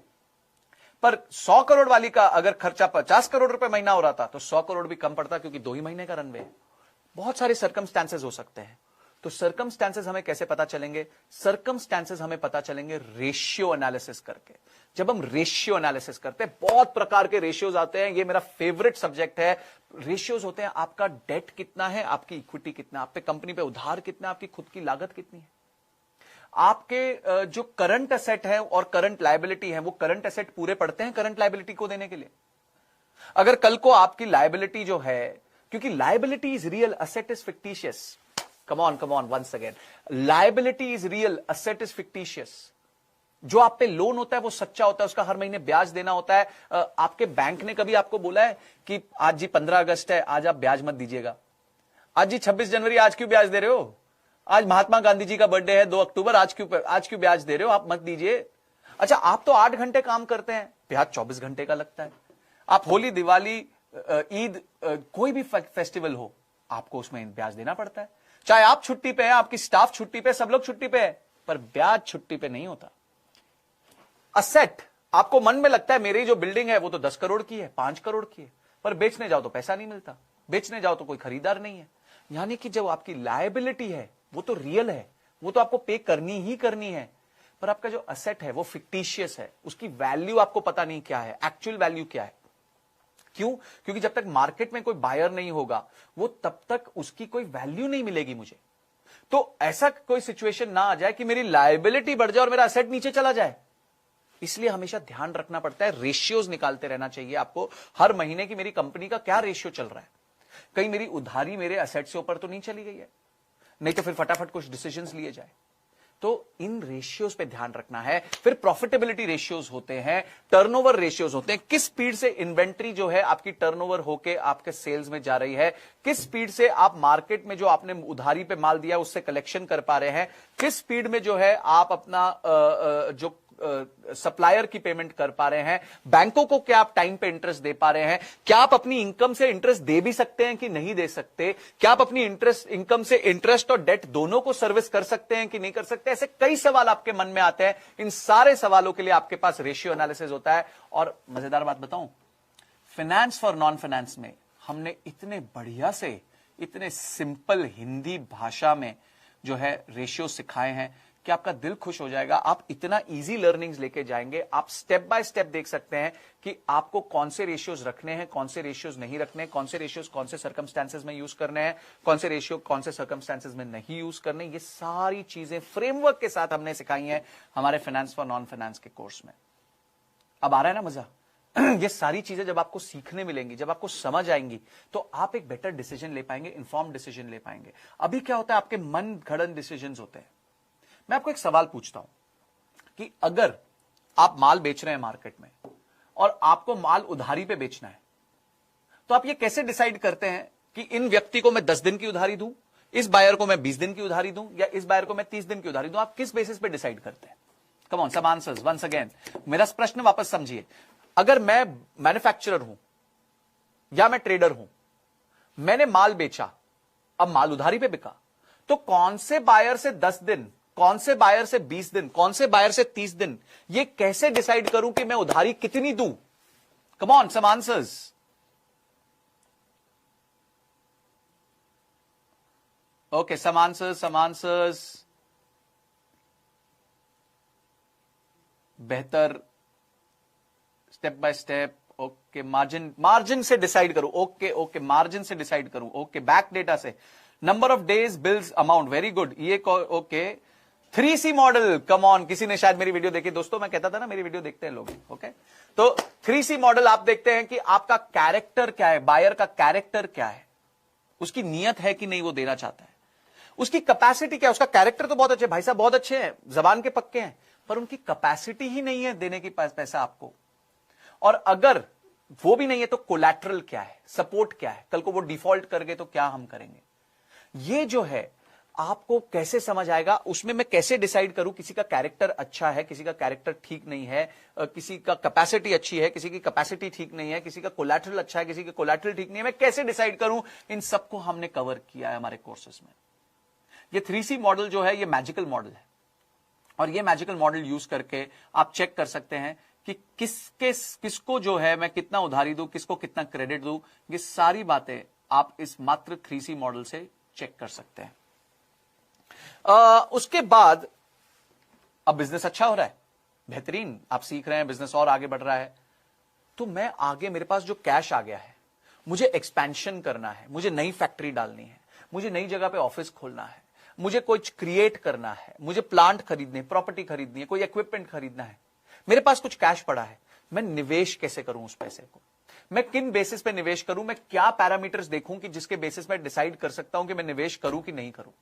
पर 100 करोड़ वाली का अगर खर्चा 50 करोड़ रुपए महीना हो रहा था तो 100 करोड़ भी कम पड़ता, क्योंकि 2 ही महीने का रनवे है। बहुत सारे सर्कमस्टांसेस हो सकते हैं। तो सर्कमस्टांसेस हमें कैसे पता चलेंगे? सर्कमस्टांसेस हमें पता चलेंगे रेशियो एनालिसिस करके। जब हम रेशियो एनालिसिस करते हैं, बहुत प्रकार के रेशियोज आते हैं, ये मेरा फेवरेट सब्जेक्ट है। रेशियोज होते हैं आपका डेट कितना है, आपकी इक्विटी कितना, आप पे कंपनी पे उधार कितना, आपकी खुद की लागत कितनी है, आपके जो करंट एसेट है और करंट लायबिलिटी है, वो करंट एसेट पूरे पड़ते हैं करंट लायबिलिटी को देने के लिए। अगर कल को आपकी लायबिलिटी जो है, क्योंकि liability is real, asset is fictitious. Come on once again, liability is real, asset is fictitious. जो आप पे लोन होता है वो सच्चा होता है, उसका हर महीने ब्याज देना होता है। आपके बैंक ने कभी आपको बोला है कि आज जी 15 अगस्त है, आज आप ब्याज मत दीजिएगा। आज जी 26 जनवरी, आज क्यों ब्याज दे रहे हो? आज महात्मा गांधी जी का बर्थडे है 2 अक्टूबर, आज क्यों ब्याज दे रहे हो? आप मत दीजिए। अच्छा, आप तो 8 घंटे काम करते हैं, ब्याज 24 घंटे का लगता है। आप होली, दिवाली, ईद, कोई भी फेस्टिवल हो, आपको उसमें ब्याज देना पड़ता है। चाहे आप छुट्टी पे हैं, आपकी स्टाफ छुट्टी पे, सब लोग छुट्टी पे है, पर ब्याज छुट्टी पे नहीं होता। असेट, आपको मन में लगता है मेरी जो बिल्डिंग है वो तो 10 करोड़ की है, 5 करोड़ की है, पर बेचने जाओ तो पैसा नहीं मिलता, बेचने जाओ तो कोई खरीदार नहीं है। यानी कि जब आपकी लायबिलिटी है वो तो रियल है, वो तो आपको पे करनी ही करनी है, पर आपका जो असेट है वो फिक्टिशियस है, उसकी वैल्यू आपको पता नहीं क्या है, एक्चुअल वैल्यू क्या है। क्यों? क्योंकि जब तक मार्केट में कोई बायर नहीं होगा, वो तब तक उसकी कोई वैल्यू नहीं मिलेगी मुझे। तो ऐसा कोई सिचुएशन ना आ जाए कि मेरी लायबिलिटी बढ़ जाए और मेरा असेट नीचे चला जाए। इसलिए हमेशा ध्यान रखना पड़ता है, रेशियोज निकालते रहना चाहिए आपको हर महीने की मेरी कंपनी का क्या रेशियो चल रहा है। कहीं मेरी उधारी मेरे असेट से ऊपर तो नहीं चली गई है, नहीं तो फिर फटाफट कुछ डिसीजंस लिए जाए। तो इन रेशियोज पे ध्यान रखना है। फिर प्रॉफिटेबिलिटी रेशियोज होते हैं, टर्नओवर रेशियोज होते हैं, किस स्पीड से इन्वेंट्री जो है आपकी टर्नओवर होके आपके सेल्स में जा रही है, किस स्पीड से आप मार्केट में जो आपने उधारी पे माल दिया उससे कलेक्शन कर पा रहे हैं, किस स्पीड में जो है आप अपना जो सप्लायर की पेमेंट कर पा रहे हैं, बैंकों को क्या आप टाइम पे इंटरेस्ट दे पा रहे हैं, क्या आप अपनी इनकम से इंटरेस्ट दे भी सकते हैं कि नहीं दे सकते, क्या आप अपनी इनकम से इंटरेस्ट और डेट दोनों को सर्विस कर सकते हैं कि नहीं कर सकते। ऐसे कई सवाल आपके मन में आते हैं। इन सारे सवालों के लिए आपके पास रेशियो एनालिसिस होता है। और मजेदार बात बताऊं, फाइनेंस फॉर नॉन फाइनेंस में हमने इतने बढ़िया से, इतने सिंपल हिंदी भाषा में जो है रेशियो सिखाए हैं कि आपका दिल खुश हो जाएगा। आप इतना इजी लर्निंग्स लेके जाएंगे, आप स्टेप बाय स्टेप देख सकते हैं कि आपको कौन से रेशियोज रखने हैं, कौन से रेशियोज नहीं रखने, कौन से रेशियोज कौन से सर्कमस्टेंसेस में यूज करने हैं, कौन से रेशियो कौन से सर्कमस्टेंसेस में नहीं यूज करने। ये सारी चीजें फ्रेमवर्क के साथ हमने सिखाई हैं हमारे फाइनेंस फॉर नॉन फाइनेंस के कोर्स में। अब आ रहा है ना मजा? ये सारी चीजें जब आपको सीखने मिलेंगी, जब आपको समझ आएंगी, तो आप एक बेटर डिसीजन ले पाएंगे, इंफॉर्म डिसीजन ले पाएंगे। अभी क्या होता है, आपके मन घड़न डिसीजन होते हैं। मैं आपको एक सवाल पूछता हूं कि अगर आप माल बेच रहे हैं मार्केट में और आपको माल उधारी पे बेचना है, तो आप ये कैसे डिसाइड करते हैं कि इन व्यक्ति को मैं 10 दिन की उधारी दूं, इस बायर को मैं 20 दिन की उधारी दूं, या इस बायर को मैं 30 दिन की उधारी दूं? आप किस बेसिस पे डिसाइड करते हैं? Come on, some answers once again. मेरा प्रश्न वापस समझिए। अगर मैं मैन्युफैक्चरर हूं या मैं ट्रेडर हूं, मैंने माल बेचा, अब माल उधारी पे बिका, तो कौन से बायर से 10 दिन, कौन से बायर से 20 दिन, कौन से बायर से 30 दिन, ये कैसे डिसाइड करूं कि मैं उधारी कितनी दूं? Come on, some answers. Okay, some answers, some answers. बेहतर step by step, okay, margin से डिसाइड करूं, ओके, मार्जिन से डिसाइड करूं, ओके, बैक डेटा से, number of days, bills amount, very good, ये okay, 3C model, come on, किसी ने शायद मेरी वीडियो देखी, दोस्तों मैं कहता था ना मेरी वीडियो देखते हैं लोग, ओके, तो 3C मॉडल आप देखते हैं कि आपका कैरेक्टर क्या है, बायर का कैरेक्टर क्या है, उसकी नीयत है कि नहीं वो देना चाहता है, उसकी कैपेसिटी क्या है, उसका कैरेक्टर तो बहुत अच्छे, भाई साहब बहुत अच्छे हैं, जबान के पक्के हैं, पर उनकी कैपेसिटी ही नहीं है देने की पैसा आपको, और अगर वो भी नहीं है तो कोलैटरल क्या है, सपोर्ट क्या है, कल को वो डिफॉल्ट कर गए तो क्या हम करेंगे, ये जो है आपको कैसे समझ आएगा, उसमें मैं कैसे डिसाइड करूं किसी का कैरेक्टर अच्छा है, किसी का कैरेक्टर ठीक नहीं है, किसी का कैपेसिटी अच्छी है, किसी की कैपेसिटी ठीक नहीं है, किसी का कोलैटरल अच्छा है, किसी का कोलैटरल ठीक नहीं है, मैं कैसे डिसाइड करूं, इन सबको हमने कवर किया है हमारे कोर्सेस में। ये 3C मॉडल जो है ये मैजिकल मॉडल है, और ये मैजिकल मॉडल यूज करके आप चेक कर सकते हैं कि किसको जो है मैं कितना उधारी दूं, किसको कितना क्रेडिट दूं, ये सारी बातें आप इस मात्र 3C मॉडल से चेक कर सकते हैं। उसके बाद अब बिजनेस अच्छा हो रहा है, बेहतरीन, आप सीख रहे हैं, बिजनेस और आगे बढ़ रहा है, तो मैं आगे, मेरे पास जो कैश आ गया है, मुझे एक्सपेंशन करना है, मुझे नई फैक्ट्री डालनी है, मुझे नई जगह पे ऑफिस खोलना है, मुझे कुछ क्रिएट करना है, मुझे प्लांट खरीदने, प्रॉपर्टी खरीदनी है, कोई इक्विपमेंट खरीदना है, मेरे पास कुछ कैश पड़ा है, मैं निवेश कैसे करूं उस पैसे को, मैं किन बेसिस पे निवेश करूं, मैं क्या पैरामीटर्स देखूं कि जिसके बेसिस पे डिसाइड कर सकता हूं कि मैं निवेश करूं कि नहीं करूं,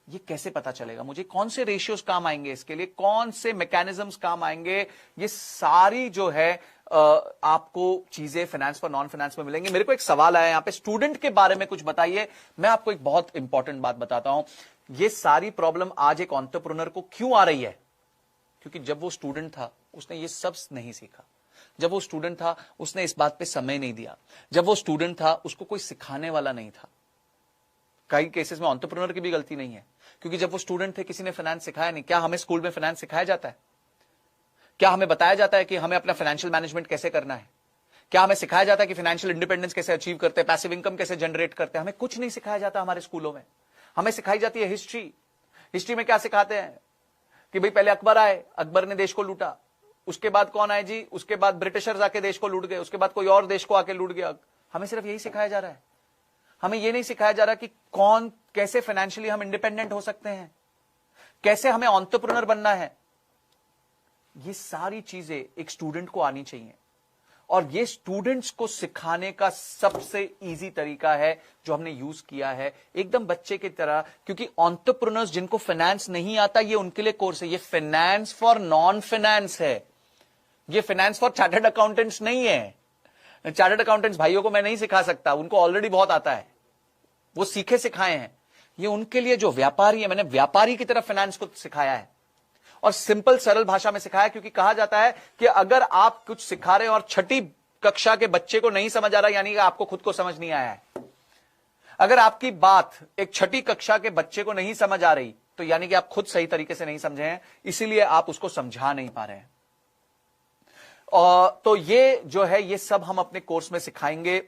ये कैसे पता चलेगा मुझे, कौन से रेशियोज काम आएंगे इसके लिए, कौन से मैकेनिज्म्स काम आएंगे, ये सारी जो है आपको चीजें फाइनेंस पर नॉन फाइनेंस में मिलेंगे। मेरे को एक सवाल आया यहां पे, स्टूडेंट के बारे में कुछ बताइए। मैं आपको एक बहुत इंपॉर्टेंट बात बताता हूं, ये सारी प्रॉब्लम आज एक एंटरप्रेन्योर को क्यों आ रही है, क्योंकि जब वो स्टूडेंट था उसने ये सब नहीं सीखा, जब वो स्टूडेंट था उसने इस बात पे समय नहीं दिया, जब वो स्टूडेंट था उसको कोई सिखाने वाला नहीं था। कई केसेस में एंटरप्रेन्योर की भी गलती नहीं है, क्योंकि जब वो स्टूडेंट थे किसी ने फाइनेंस सिखाया नहीं। क्या हमें स्कूल में फाइनेंस सिखाया जाता है? क्या हमें बताया जाता है कि हमें अपना फाइनेंशियल मैनेजमेंट कैसे करना है? क्या हमें सिखाया जाता है कि फाइनेंशियल इंडिपेंडेंस कैसे अचीव करते हैं, पैसिव इनकम कैसे जनरेट करते हैं? हमें कुछ नहीं सिखाया जाता हमारे स्कूलों में। हमें सिखाई जाती है हिस्ट्री। हिस्ट्री में क्या सिखाते हैं कि भाई पहले अकबर आए, अकबर ने देश को लूटा, उसके बाद कौन आए जी, उसके बाद ब्रिटिशर्स आके देश को लूट गए, उसके बाद कोई और देश को आके लूट गया। हमें सिर्फ यही सिखाया जा रहा है, हमें यह नहीं सिखाया जा रहा कि कौन कैसे फाइनेंशियली हम इंडिपेंडेंट हो सकते हैं, कैसे हमें एंटरप्रेन्योर बनना है। ये सारी चीजें एक स्टूडेंट को आनी चाहिए, और ये स्टूडेंट्स को सिखाने का सबसे इजी तरीका है जो हमने यूज किया है, एकदम बच्चे की तरह। क्योंकि एंटरप्रेन्योर्स जिनको फाइनेंस नहीं आता, ये उनके लिए कोर्स है। ये फाइनेंस फॉर नॉन फाइनेंस है, ये फाइनेंस फॉर चार्टर्ड अकाउंटेंट्स नहीं है। चार्टर्ड अकाउंटेंट्स भाइयों को मैं नहीं सिखा सकता, उनको ऑलरेडी बहुत आता है, वो सीखे सिखाए हैं। ये उनके लिए जो व्यापारी है, मैंने व्यापारी की तरफ फाइनेंस को सिखाया है, और सिंपल सरल भाषा में सिखाया। क्योंकि कहा जाता है कि अगर आप कुछ सिखा रहे हैं और छठी कक्षा के बच्चे को नहीं समझ आ रहा, यानी कि आपको खुद को समझ नहीं आया है। अगर आपकी बात एक छठी कक्षा के बच्चे को नहीं समझ आ रही, तो यानी कि आप खुद सही तरीके से नहीं समझे हैं, इसीलिए आप उसको समझा नहीं पा रहे हैं। तो ये जो है, ये सब हम अपने कोर्स में सिखाएंगे।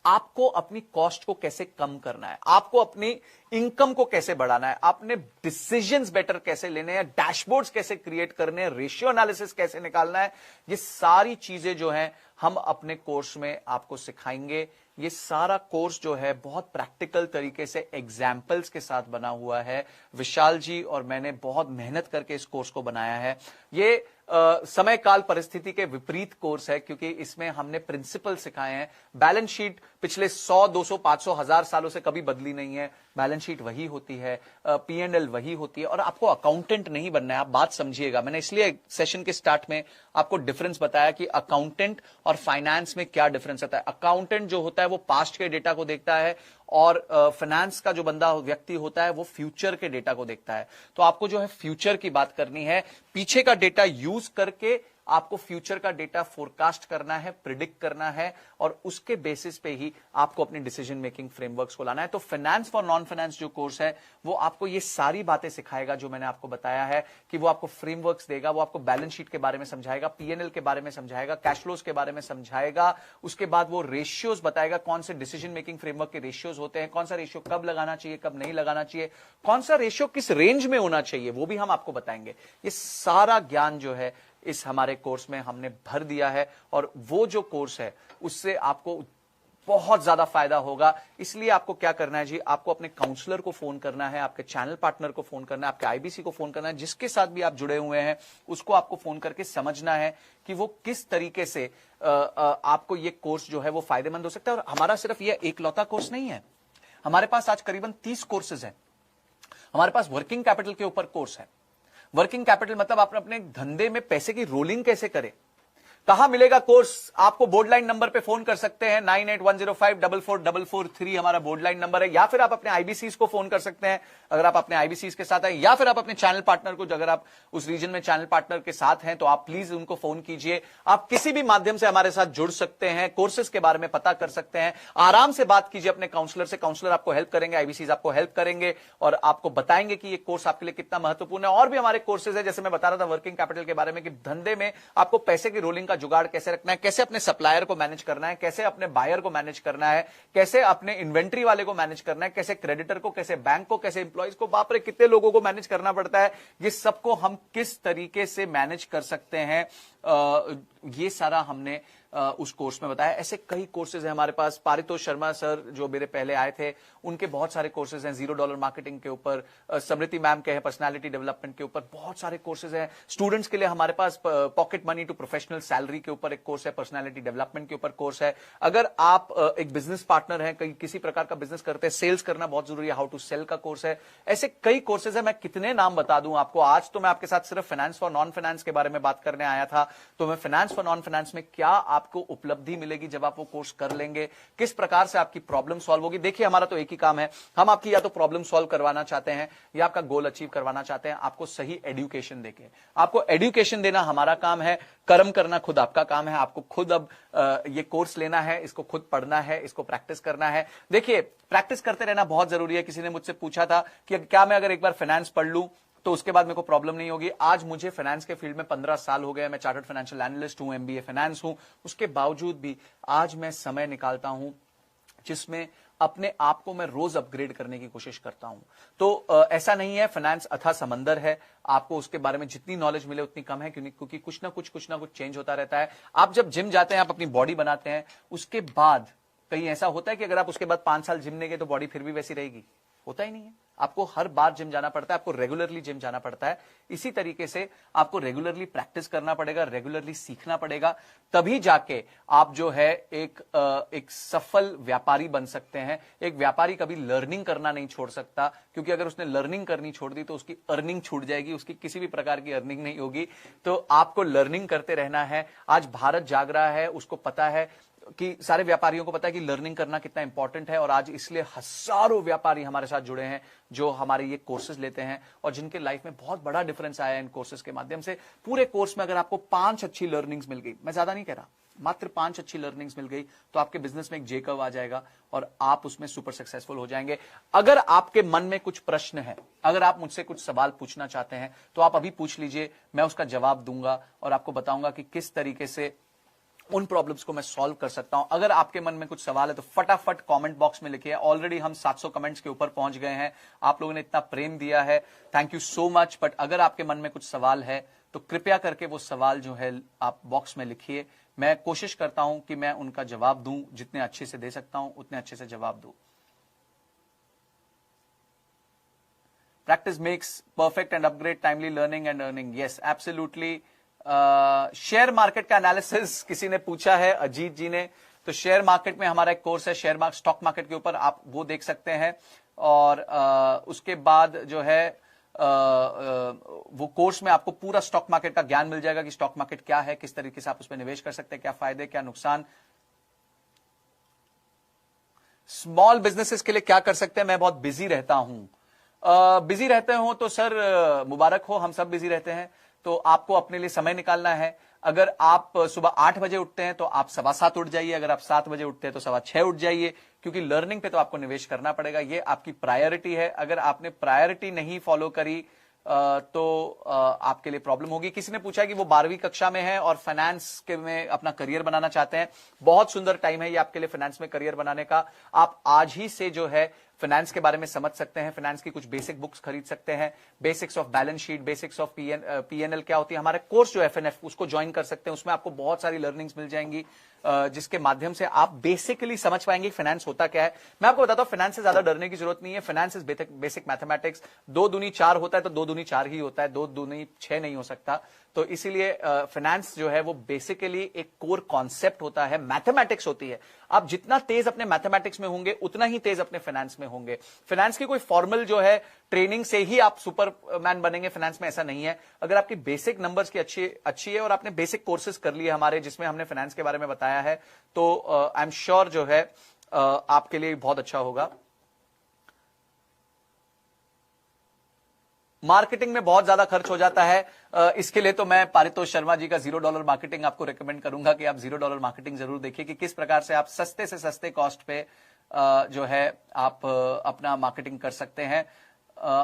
आपको अपनी कॉस्ट को कैसे कम करना है, आपको अपनी इनकम को कैसे बढ़ाना है, आपने डिसीजंस बेटर कैसे लेने हैं, डैशबोर्ड्स कैसे क्रिएट करने हैं, रेशियो एनालिसिस कैसे निकालना है, ये सारी चीजें जो हैं हम अपने कोर्स में आपको सिखाएंगे। ये सारा कोर्स जो है बहुत प्रैक्टिकल तरीके से एग्जाम्पल्स के साथ बना हुआ है। विशाल जी और मैंने बहुत मेहनत करके इस कोर्स को बनाया है। ये समय काल परिस्थिति के विपरीत कोर्स है, क्योंकि इसमें हमने प्रिंसिपल सिखाए हैं। बैलेंस शीट पिछले 100, 200, 500, 1000 सालों से कभी बदली नहीं है। बैलेंस शीट वही होती है, P&L वही होती है, और आपको अकाउंटेंट नहीं बनना है। आप बात समझिएगा, मैंने इसलिए सेशन के स्टार्ट में आपको डिफरेंस बताया कि अकाउंटेंट और फाइनेंस में क्या डिफरेंस होता है। अकाउंटेंट जो होता है वो पास्ट के डेटा को देखता है, और फाइनेंस का जो बंदा व्यक्ति होता है वो फ्यूचर के डेटा को देखता है। तो आपको जो है फ्यूचर की बात करनी है, पीछे का डेटा यूज करके आपको फ्यूचर का डेटा फोरकास्ट करना है, प्रिडिक्ट करना है, और उसके बेसिस पे ही आपको अपने डिसीजन मेकिंग फ्रेमवर्क्स को लाना है। तो फाइनेंस फॉर नॉन फाइनेंस जो कोर्स है वो आपको ये सारी बातें सिखाएगा जो मैंने आपको बताया है, कि वो आपको फ्रेमवर्क्स देगा, वो आपको बैलेंस शीट के बारे में समझाएगा, P&L के बारे में समझाएगा, कैश फ्लोज के बारे में समझाएगा। उसके बाद वो रेशियोज बताएगा, कौन से डिसीजन मेकिंग फ्रेमवर्क के रेशियोज होते हैं, कौन सा रेशियो कब लगाना चाहिए, कब नहीं लगाना चाहिए, कौन सा रेशियो किस रेंज में होना चाहिए, वो भी हम आपको बताएंगे। ये सारा ज्ञान जो है इस हमारे कोर्स में हमने भर दिया है, और वो जो कोर्स है उससे आपको बहुत ज्यादा फायदा होगा। इसलिए आपको क्या करना है जी, आपको अपने काउंसलर को फोन करना है, आपके चैनल पार्टनर को फोन करना है, आपके आईबीसी को फोन करना है, जिसके साथ भी आप जुड़े हुए हैं उसको आपको फोन करके समझना है कि वो किस तरीके से आपको ये कोर्स जो है वो फायदेमंद हो सकता है। और हमारा सिर्फ ये एकलौता कोर्स नहीं है, हमारे पास आज करीबन 30 कोर्सेज हैं। हमारे पास वर्किंग कैपिटल के ऊपर कोर्स है। वर्किंग कैपिटल मतलब आप अपने धंधे में पैसे की रोलिंग कैसे करें, कहां मिलेगा कोर्स, आपको बोर्ड लाइन नंबर पे फोन कर सकते हैं, 9810544443 हमारा बोर्ड लाइन नंबर है, या फिर आप अपने आईबीसीज को फोन कर सकते हैं अगर आप अपने आईबीसीज के साथ हैं, या फिर आप अपने चैनल पार्टनर को, अगर आप उस रीजन में चैनल पार्टनर के साथ हैं तो आप प्लीज उनको फोन कीजिए। आप किसी भी माध्यम से हमारे साथ जुड़ सकते हैं, कोर्सेज के बारे में पता कर सकते हैं, आराम से बात कीजिए अपने काउंसलर से, काउंसलर आपको हेल्प करेंगे, आईबीसीज आपको हेल्प करेंगे और आपको बताएंगे कि ये कोर्स आपके लिए कितना महत्वपूर्ण है। और भी हमारे कोर्सेज है, जैसे मैं बता रहा था वर्किंग कैपिटल के बारे में, कि धंधे में आपको पैसे की रोलिंग का जुगाड़ कैसे रखना है, कैसे अपने सप्लायर को मैनेज करना है, कैसे अपने बायर को मैनेज करना है, कैसे अपने इन्वेंट्री वाले को मैनेज करना है, कैसे क्रेडिटर को, कैसे बैंक को, कैसे एम्प्लॉइज को, बाप रे कितने लोगों को मैनेज करना पड़ता है, ये सबको हम किस तरीके से मैनेज कर सकते हैं, ये सारा हमने उस कोर्स में बताया। ऐसे कई कोर्सेज हैं हमारे पास। पारितोष शर्मा सर जो मेरे पहले आए थे, उनके बहुत सारे कोर्सेज हैं $0 मार्केटिंग के ऊपर, समृति मैम के हैं पर्सनालिटी डेवलपमेंट के ऊपर, बहुत सारे कोर्सेज हैं। स्टूडेंट्स के लिए हमारे पास pocket money to professional salary के ऊपर एक कोर्स है, पर्सनालिटी डेवलपमेंट के ऊपर कोर्स है। अगर आप एक बिजनेस पार्टनर हैं, किसी प्रकार का बिजनेस करते हैं, सेल्स करना बहुत जरूरी है, हाउ टू सेल का कोर्स है। ऐसे कई कोर्सेज है, मैं कितने नाम बता दूं आपको। आज तो मैं आपके साथ सिर्फ फाइनेंस फॉर नॉन फाइनेंस के बारे में बात करने आया था, तो मैं फाइनेंस फॉर नॉन फाइनेंस में क्या आपको उपलब्धि मिलेगी जब आप वो कोर्स कर लेंगे, किस प्रकार से आपकी प्रॉब्लम सॉल्व होगी। देखिए हमारा तो एक ही काम है, हम आपकी या तो प्रॉब्लम सॉल्व करवाना चाहते हैं या आपका गोल अचीव करवाना चाहते हैं, आपको सही एजुकेशन देके। आपको एजुकेशन देना हमारा काम है, कर्म करना खुद आपका काम है। आपको खुद अब ये कोर्स लेना है, इसको खुद पढ़ना है, इसको प्रैक्टिस करना है। देखिए प्रैक्टिस करते रहना बहुत जरूरी है। किसी ने मुझसे पूछा था कि क्या मैं अगर एक बार फाइनेंस पढ़ लूं तो उसके बाद मेरे को प्रॉब्लम नहीं होगी। आज मुझे फाइनेंस के फील्ड में 15 साल हो गए, मैं चार्टर्ड फाइनेंशियल एनालिस्ट हूं, एमबीए फाइनेंस हूं। उसके बावजूद भी आज मैं समय निकालता हूं जिसमें अपने आप को मैं रोज अपग्रेड करने की कोशिश करता हूं। तो ऐसा नहीं है फाइनेंस अथाह समंदर है, आपको उसके बारे में जितनी नॉलेज मिले उतनी कम है, क्योंकि कुछ ना कुछ चेंज होता रहता है। आप जब जिम जाते हैं, आप अपनी बॉडी बनाते हैं, उसके बाद कहीं ऐसा होता है कि अगर आप उसके बाद 5 साल जिम नहीं गए तो बॉडी फिर भी वैसी रहेगी? होता ही नहीं है। आपको हर बार जिम जाना पड़ता है, आपको रेगुलरली जिम जाना पड़ता है। इसी तरीके से आपको रेगुलरली प्रैक्टिस करना पड़ेगा, रेगुलरली सीखना पड़ेगा, तभी जाके आप जो है एक सफल व्यापारी बन सकते हैं। एक व्यापारी कभी लर्निंग करना नहीं छोड़ सकता, क्योंकि अगर उसने लर्निंग करनी छोड़ दी तो उसकी अर्निंग छूट जाएगी, उसकी किसी भी प्रकार की अर्निंग नहीं होगी। तो आपको लर्निंग करते रहना है। आज भारत जाग रहा है, उसको पता है कि सारे व्यापारियों को पता है कि लर्निंग करना कितना इंपॉर्टेंट है, और आज इसलिए हजारों व्यापारी हमारे साथ जुड़े हैं जो हमारे ये कोर्सेज लेते हैं और जिनके लाइफ में बहुत बड़ा डिफरेंस आया है इन कोर्सेज के माध्यम से। पूरे कोर्स में अगर आपको 5 अच्छी लर्निंग्स मिल गई, मैं ज्यादा नहीं कह रहा, मात्र 5 अच्छी लर्निंग्स मिल गई, तो आपके बिजनेस में एक जे कर्व आ जाएगा और आप उसमें सुपर सक्सेसफुल हो जाएंगे। अगर आपके मन में कुछ प्रश्न है, अगर आप मुझसे कुछ सवाल पूछना चाहते हैं तो आप अभी पूछ लीजिए, मैं उसका जवाब दूंगा और आपको बताऊंगा कि किस तरीके से उन प्रॉब्लम्स को मैं सॉल्व कर सकता हूं। अगर आपके मन में कुछ सवाल है तो फटाफट कमेंट बॉक्स में लिखिए। ऑलरेडी हम 700 कमेंट्स के ऊपर पहुंच गए हैं, आप लोगों ने इतना प्रेम दिया है, thank you so much. But अगर आपके मन में कुछ सवाल है तो कृपया करके वो सवाल जो है आप बॉक्स में लिखिए। मैं कोशिश करता हूं कि मैं उनका जवाब दूं, जितने अच्छे से दे सकता हूं उतने अच्छे से जवाब दूं। Practice makes perfect and upgrade, timely learning and earning. Yes absolutely. Share market का एनालिसिस किसी ने पूछा है, अजीत जी ने। तो शेयर मार्केट में हमारा एक कोर्स है, शेयर मार्केट स्टॉक मार्केट के ऊपर, आप वो देख सकते हैं। और उसके बाद जो है वो कोर्स में आपको पूरा स्टॉक मार्केट का ज्ञान मिल जाएगा कि स्टॉक मार्केट क्या है, किस तरीके से आप उसमें निवेश कर सकते हैं, क्या फायदे क्या नुकसान। स्मॉल बिजनेसेस के लिए क्या कर सकते हैं? मैं बहुत बिजी रहता हूं। बिजी रहते हो तो सर मुबारक हो, हम सब बिजी रहते हैं, तो आपको अपने लिए समय निकालना है। अगर आप सुबह 8 बजे उठते हैं तो आप 7:15 उठ जाइए, अगर आप 7 बजे उठते हैं तो 6:15 उठ जाइए, क्योंकि लर्निंग पे तो आपको निवेश करना पड़ेगा, ये आपकी प्रायोरिटी है। अगर आपने प्रायोरिटी नहीं फॉलो करी तो आपके लिए प्रॉब्लम होगी। किसी ने पूछा कि वो 12वीं कक्षा में है और फाइनेंस के में अपना करियर बनाना चाहते हैं। बहुत सुंदर टाइम है ये आपके लिए फाइनेंस में करियर बनाने का। आप आज ही से जो है फाइनेंस के बारे में समझ सकते हैं, फाइनेंस की कुछ बेसिक बुक्स खरीद सकते हैं, basics of balance sheet, basics of PNL क्या होती है, हमारे कोर्स जो एफएनएफ उसको ज्वाइन कर सकते हैं। उसमें आपको बहुत सारी लर्निंग्स मिल जाएंगी जिसके माध्यम से आप बेसिकली समझ पाएंगे फाइनेंस होता क्या है। मैं आपको बताता हूं, फाइनेंस से ज्यादा डरने की जरूरत नहीं है। Finance is basic mathematics. 2 दूनी 4 होता है तो 2 दूनी 4 ही होता है, 2 दूनी 6 नहीं हो सकता। तो इसीलिए फाइनेंस जो है वो बेसिकली एक कोर कॉन्सेप्ट होता है, मैथमेटिक्स होती है। आप जितना तेज अपने मैथमेटिक्स में होंगे उतना ही तेज अपने फाइनेंस में होंगे। फाइनेंस की कोई फॉर्मल जो है ट्रेनिंग से ही आप सुपरमैन बनेंगे, फाइनेंस में ऐसा नहीं है। अगर आपकी बेसिक नंबर्स की अच्छी है और आपने बेसिक कोर्सेज कर लिए हमारे जिसमें हमने फाइनेंस के बारे में बताया है, तो आई एम श्योर जो है आपके लिए बहुत अच्छा होगा। मार्केटिंग में बहुत ज्यादा खर्च हो जाता है, इसके लिए तो मैं पारितोष शर्मा जी का $0 मार्केटिंग आपको रेकमेंड करूंगा कि आप $0 मार्केटिंग जरूर देखिए कि किस प्रकार से आप सस्ते से सस्ते कॉस्ट पे जो है आप अपना मार्केटिंग कर सकते हैं।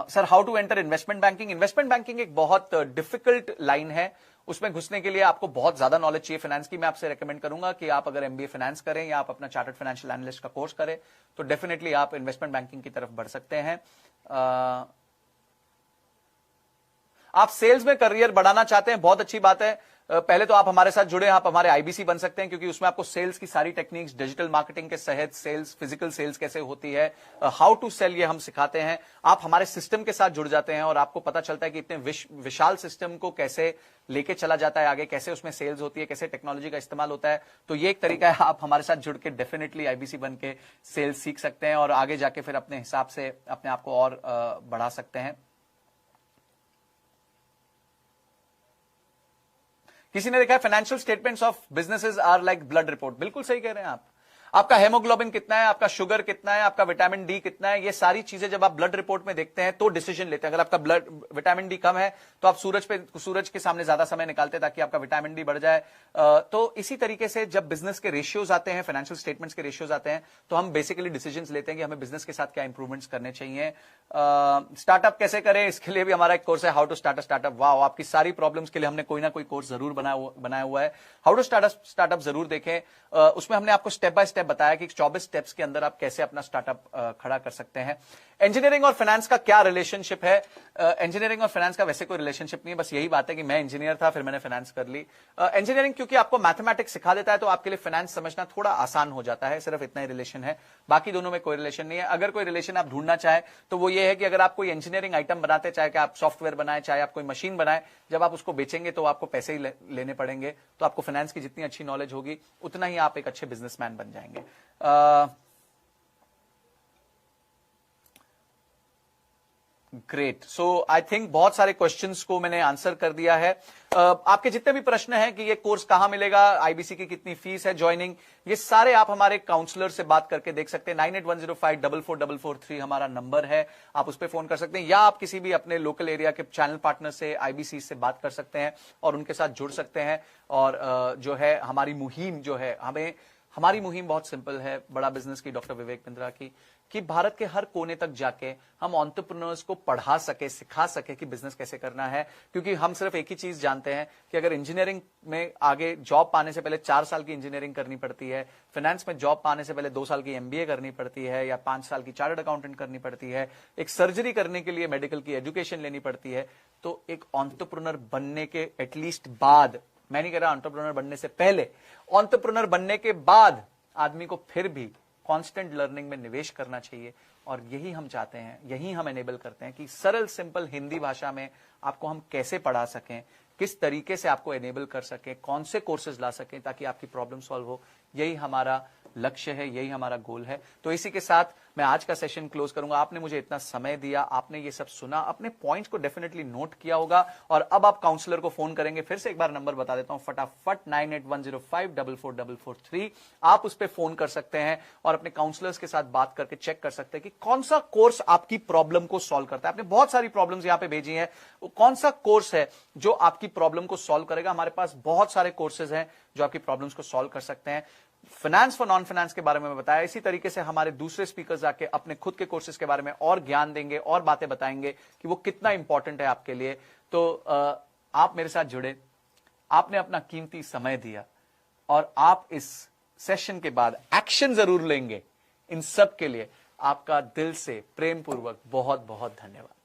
Sir, how to enter investment banking? Investment banking एक बहुत डिफिकल्ट लाइन है, उसमें घुसने के लिए आपको बहुत ज्यादा नॉलेज चाहिए फाइनेंस की। मैं आपसे रेकमेंड करूंगा कि आप अगर एमबीए फाइनेंस करें या आप अपना चार्टर्ड फाइनेंशियल एनालिस्ट का कोर्स करें तो डेफिनेटली आप इन्वेस्टमेंट बैंकिंग की तरफ बढ़ सकते हैं। आप सेल्स में करियर बढ़ाना चाहते हैं, बहुत अच्छी बात है। पहले तो आप हमारे साथ जुड़े, आप हमारे आईबीसी बन सकते हैं क्योंकि उसमें आपको सेल्स की सारी टेक्निक्स, डिजिटल मार्केटिंग के सहित सेल्स, फिजिकल सेल्स कैसे होती है, हाउ टू सेल, ये हम सिखाते हैं। आप हमारे सिस्टम के साथ जुड़ जाते हैं और आपको पता चलता है कि इतने विशाल सिस्टम को कैसे लेके चला जाता है आगे, कैसे उसमें सेल्स होती है, कैसे टेक्नोलॉजी का इस्तेमाल होता है। तो ये एक तरीका है, आप हमारे साथ जुड़ के डेफिनेटली आईबीसी बन के सेल्स सीख सकते हैं और आगे जाके फिर अपने हिसाब से अपने आप को और बढ़ा सकते हैं। किसी ने देखा है financial statements of businesses are like blood report. बिल्कुल सही कह रहे हैं आप। आपका हेमोग्लोबिन कितना है, आपका शुगर कितना है, आपका विटामिन डी कितना है, ये सारी चीजें जब आप ब्लड रिपोर्ट में देखते हैं तो डिसीजन लेते हैं। अगर आपका ब्लड विटामिन डी कम है तो आप सूरज के सामने ज्यादा समय निकालते हैं ताकि आपका विटामिन डी बढ़ जाए। तो इसी तरीके से जब बिजनेस के रेशियोज आते हैं, फाइनेंशियल स्टेटमेंट्स के रेशियोज आते हैं, तो हम बेसिकली डिसीजन लेते हैं कि हमें बिजनेस के साथ क्या इंप्रूवमेंट्स करने चाहिए। स्टार्टअप कैसे करें, इसके लिए भी हमारा एक कोर्स है, how to start a startup. वाह, आपकी सारी प्रॉब्लम्स के लिए हमने कोई ना कोई कोर्स जरूर बनाया हुआ है। हाउ टू स्टार्टअप जरूर देखें। उसमें हमने आपको स्टेप बाय स्टेप बताया कि 24 स्टेप्स के अंदर आप कैसे अपना स्टार्टअप खड़ा कर सकते हैं। इंजीनियरिंग और फाइनेंस का क्या रिलेशनशिप है? इंजीनियरिंग और फाइनेंस का वैसे कोई रिलेशनशिप नहीं है, बस यही बात है कि मैं इंजीनियर था फिर मैंने फाइनेंस कर ली। इंजीनियरिंग क्योंकि आपको मैथमेटिक्स सिखा देता है तो आपके लिए फाइनेंस समझना थोड़ा आसान हो जाता है, सिर्फ इतना ही रिलेशन है, बाकी दोनों में कोई रिलेशन नहीं है। अगर कोई रिलेशन आप ढूंढना चाहे तो वो ये है कि अगर आप कोई इंजीनियरिंग आइटम बनाते, चाहे कि आप सॉफ्टवेयर बनाए, चाहे आप कोई मशीन बनाए, जब आप उसको बेचेंगे तो आपको पैसे ही लेने पड़ेंगे। तो आपको फाइनेंस की जितनी अच्छी नॉलेज होगी उतना ही आप एक अच्छे बिजनेसमैन बन जाएंगे। ग्रेट। सो आई थिंक बहुत सारे क्वेश्चंस को मैंने आंसर कर दिया है। आपके जितने भी प्रश्न हैं कि ये कोर्स कहां मिलेगा, आईबीसी की कितनी फीस है, ज्वाइनिंग, ये सारे आप हमारे काउंसलर से बात करके देख सकते हैं। 9810544443 हमारा नंबर है, आप उस पर फोन कर सकते हैं या आप किसी भी अपने लोकल एरिया के चैनल पार्टनर से, आईबीसी से बात कर सकते हैं और उनके साथ जुड़ सकते हैं। और जो है हमारी मुहिम जो है, हमारी मुहिम बहुत सिंपल है, बड़ा बिजनेस की, डॉक्टर विवेक बिंद्रा की, कि भारत के हर कोने तक जाके हम एंटरप्रेन्योर्स को पढ़ा सके, सिखा सके कि बिजनेस कैसे करना है। क्योंकि हम सिर्फ एक ही चीज जानते हैं कि अगर इंजीनियरिंग में आगे जॉब पाने से पहले 4 साल की इंजीनियरिंग करनी पड़ती है, फाइनेंस में जॉब पाने से पहले 2 साल की एमबीए करनी पड़ती है या 5 साल की चार्टर्ड अकाउंटेंट करनी पड़ती है, एक सर्जरी करने के लिए मेडिकल की एजुकेशन लेनी पड़ती है। तो एक एंटरप्रेन्योर बनने के एटलीस्ट बाद, मैं नहीं कह रहा एंटरप्रेन्योर बनने से पहले, एंटरप्रेन्योर बनने के बाद आदमी को फिर भी कांस्टेंट लर्निंग में निवेश करना चाहिए। और यही हम चाहते हैं, यही हम एनेबल करते हैं कि सरल सिंपल हिंदी भाषा में आपको हम कैसे पढ़ा सकें, किस तरीके से आपको एनेबल कर सकें, कौन से कोर्सेज ला सकें ताकि आपकी प्रॉब्लम सॉल्व हो। यही हमारा लक्ष्य है, यही हमारा गोल है। तो इसी के साथ मैं आज का सेशन क्लोज करूंगा। आपने मुझे इतना समय दिया, आपने ये सब सुना, अपने पॉइंट्स को डेफिनेटली नोट किया होगा और अब आप काउंसलर को फोन करेंगे। फिर से एक बार नंबर बता देता हूं, फटाफट 9810544443 आप उस पर फोन कर सकते हैं और अपने काउंसलर्स के साथ बात करके चेक कर सकते हैं कि कौन सा कोर्स आपकी प्रॉब्लम को सॉल्व करता है। आपने बहुत सारी प्रॉब्लम्स यहां पे भेजी हैं, कौन सा कोर्स है जो आपकी प्रॉब्लम को सॉल्व करेगा। हमारे पास बहुत सारे कोर्सेज हैं जो आपकी प्रॉब्लम्स को सॉल्व कर सकते हैं। फाइनेंस फॉर नॉन फाइनेंस के बारे में बताया, इसी तरीके से हमारे दूसरे स्पीकर्स आके अपने खुद के कोर्सेज के बारे में और ज्ञान देंगे और बातें बताएंगे कि वो कितना इंपॉर्टेंट है आपके लिए। तो आप मेरे साथ जुड़े, आपने अपना कीमती समय दिया और आप इस सेशन के बाद एक्शन जरूर लेंगे इन सब के लिए। आपका दिल से प्रेम पूर्वक बहुत बहुत धन्यवाद।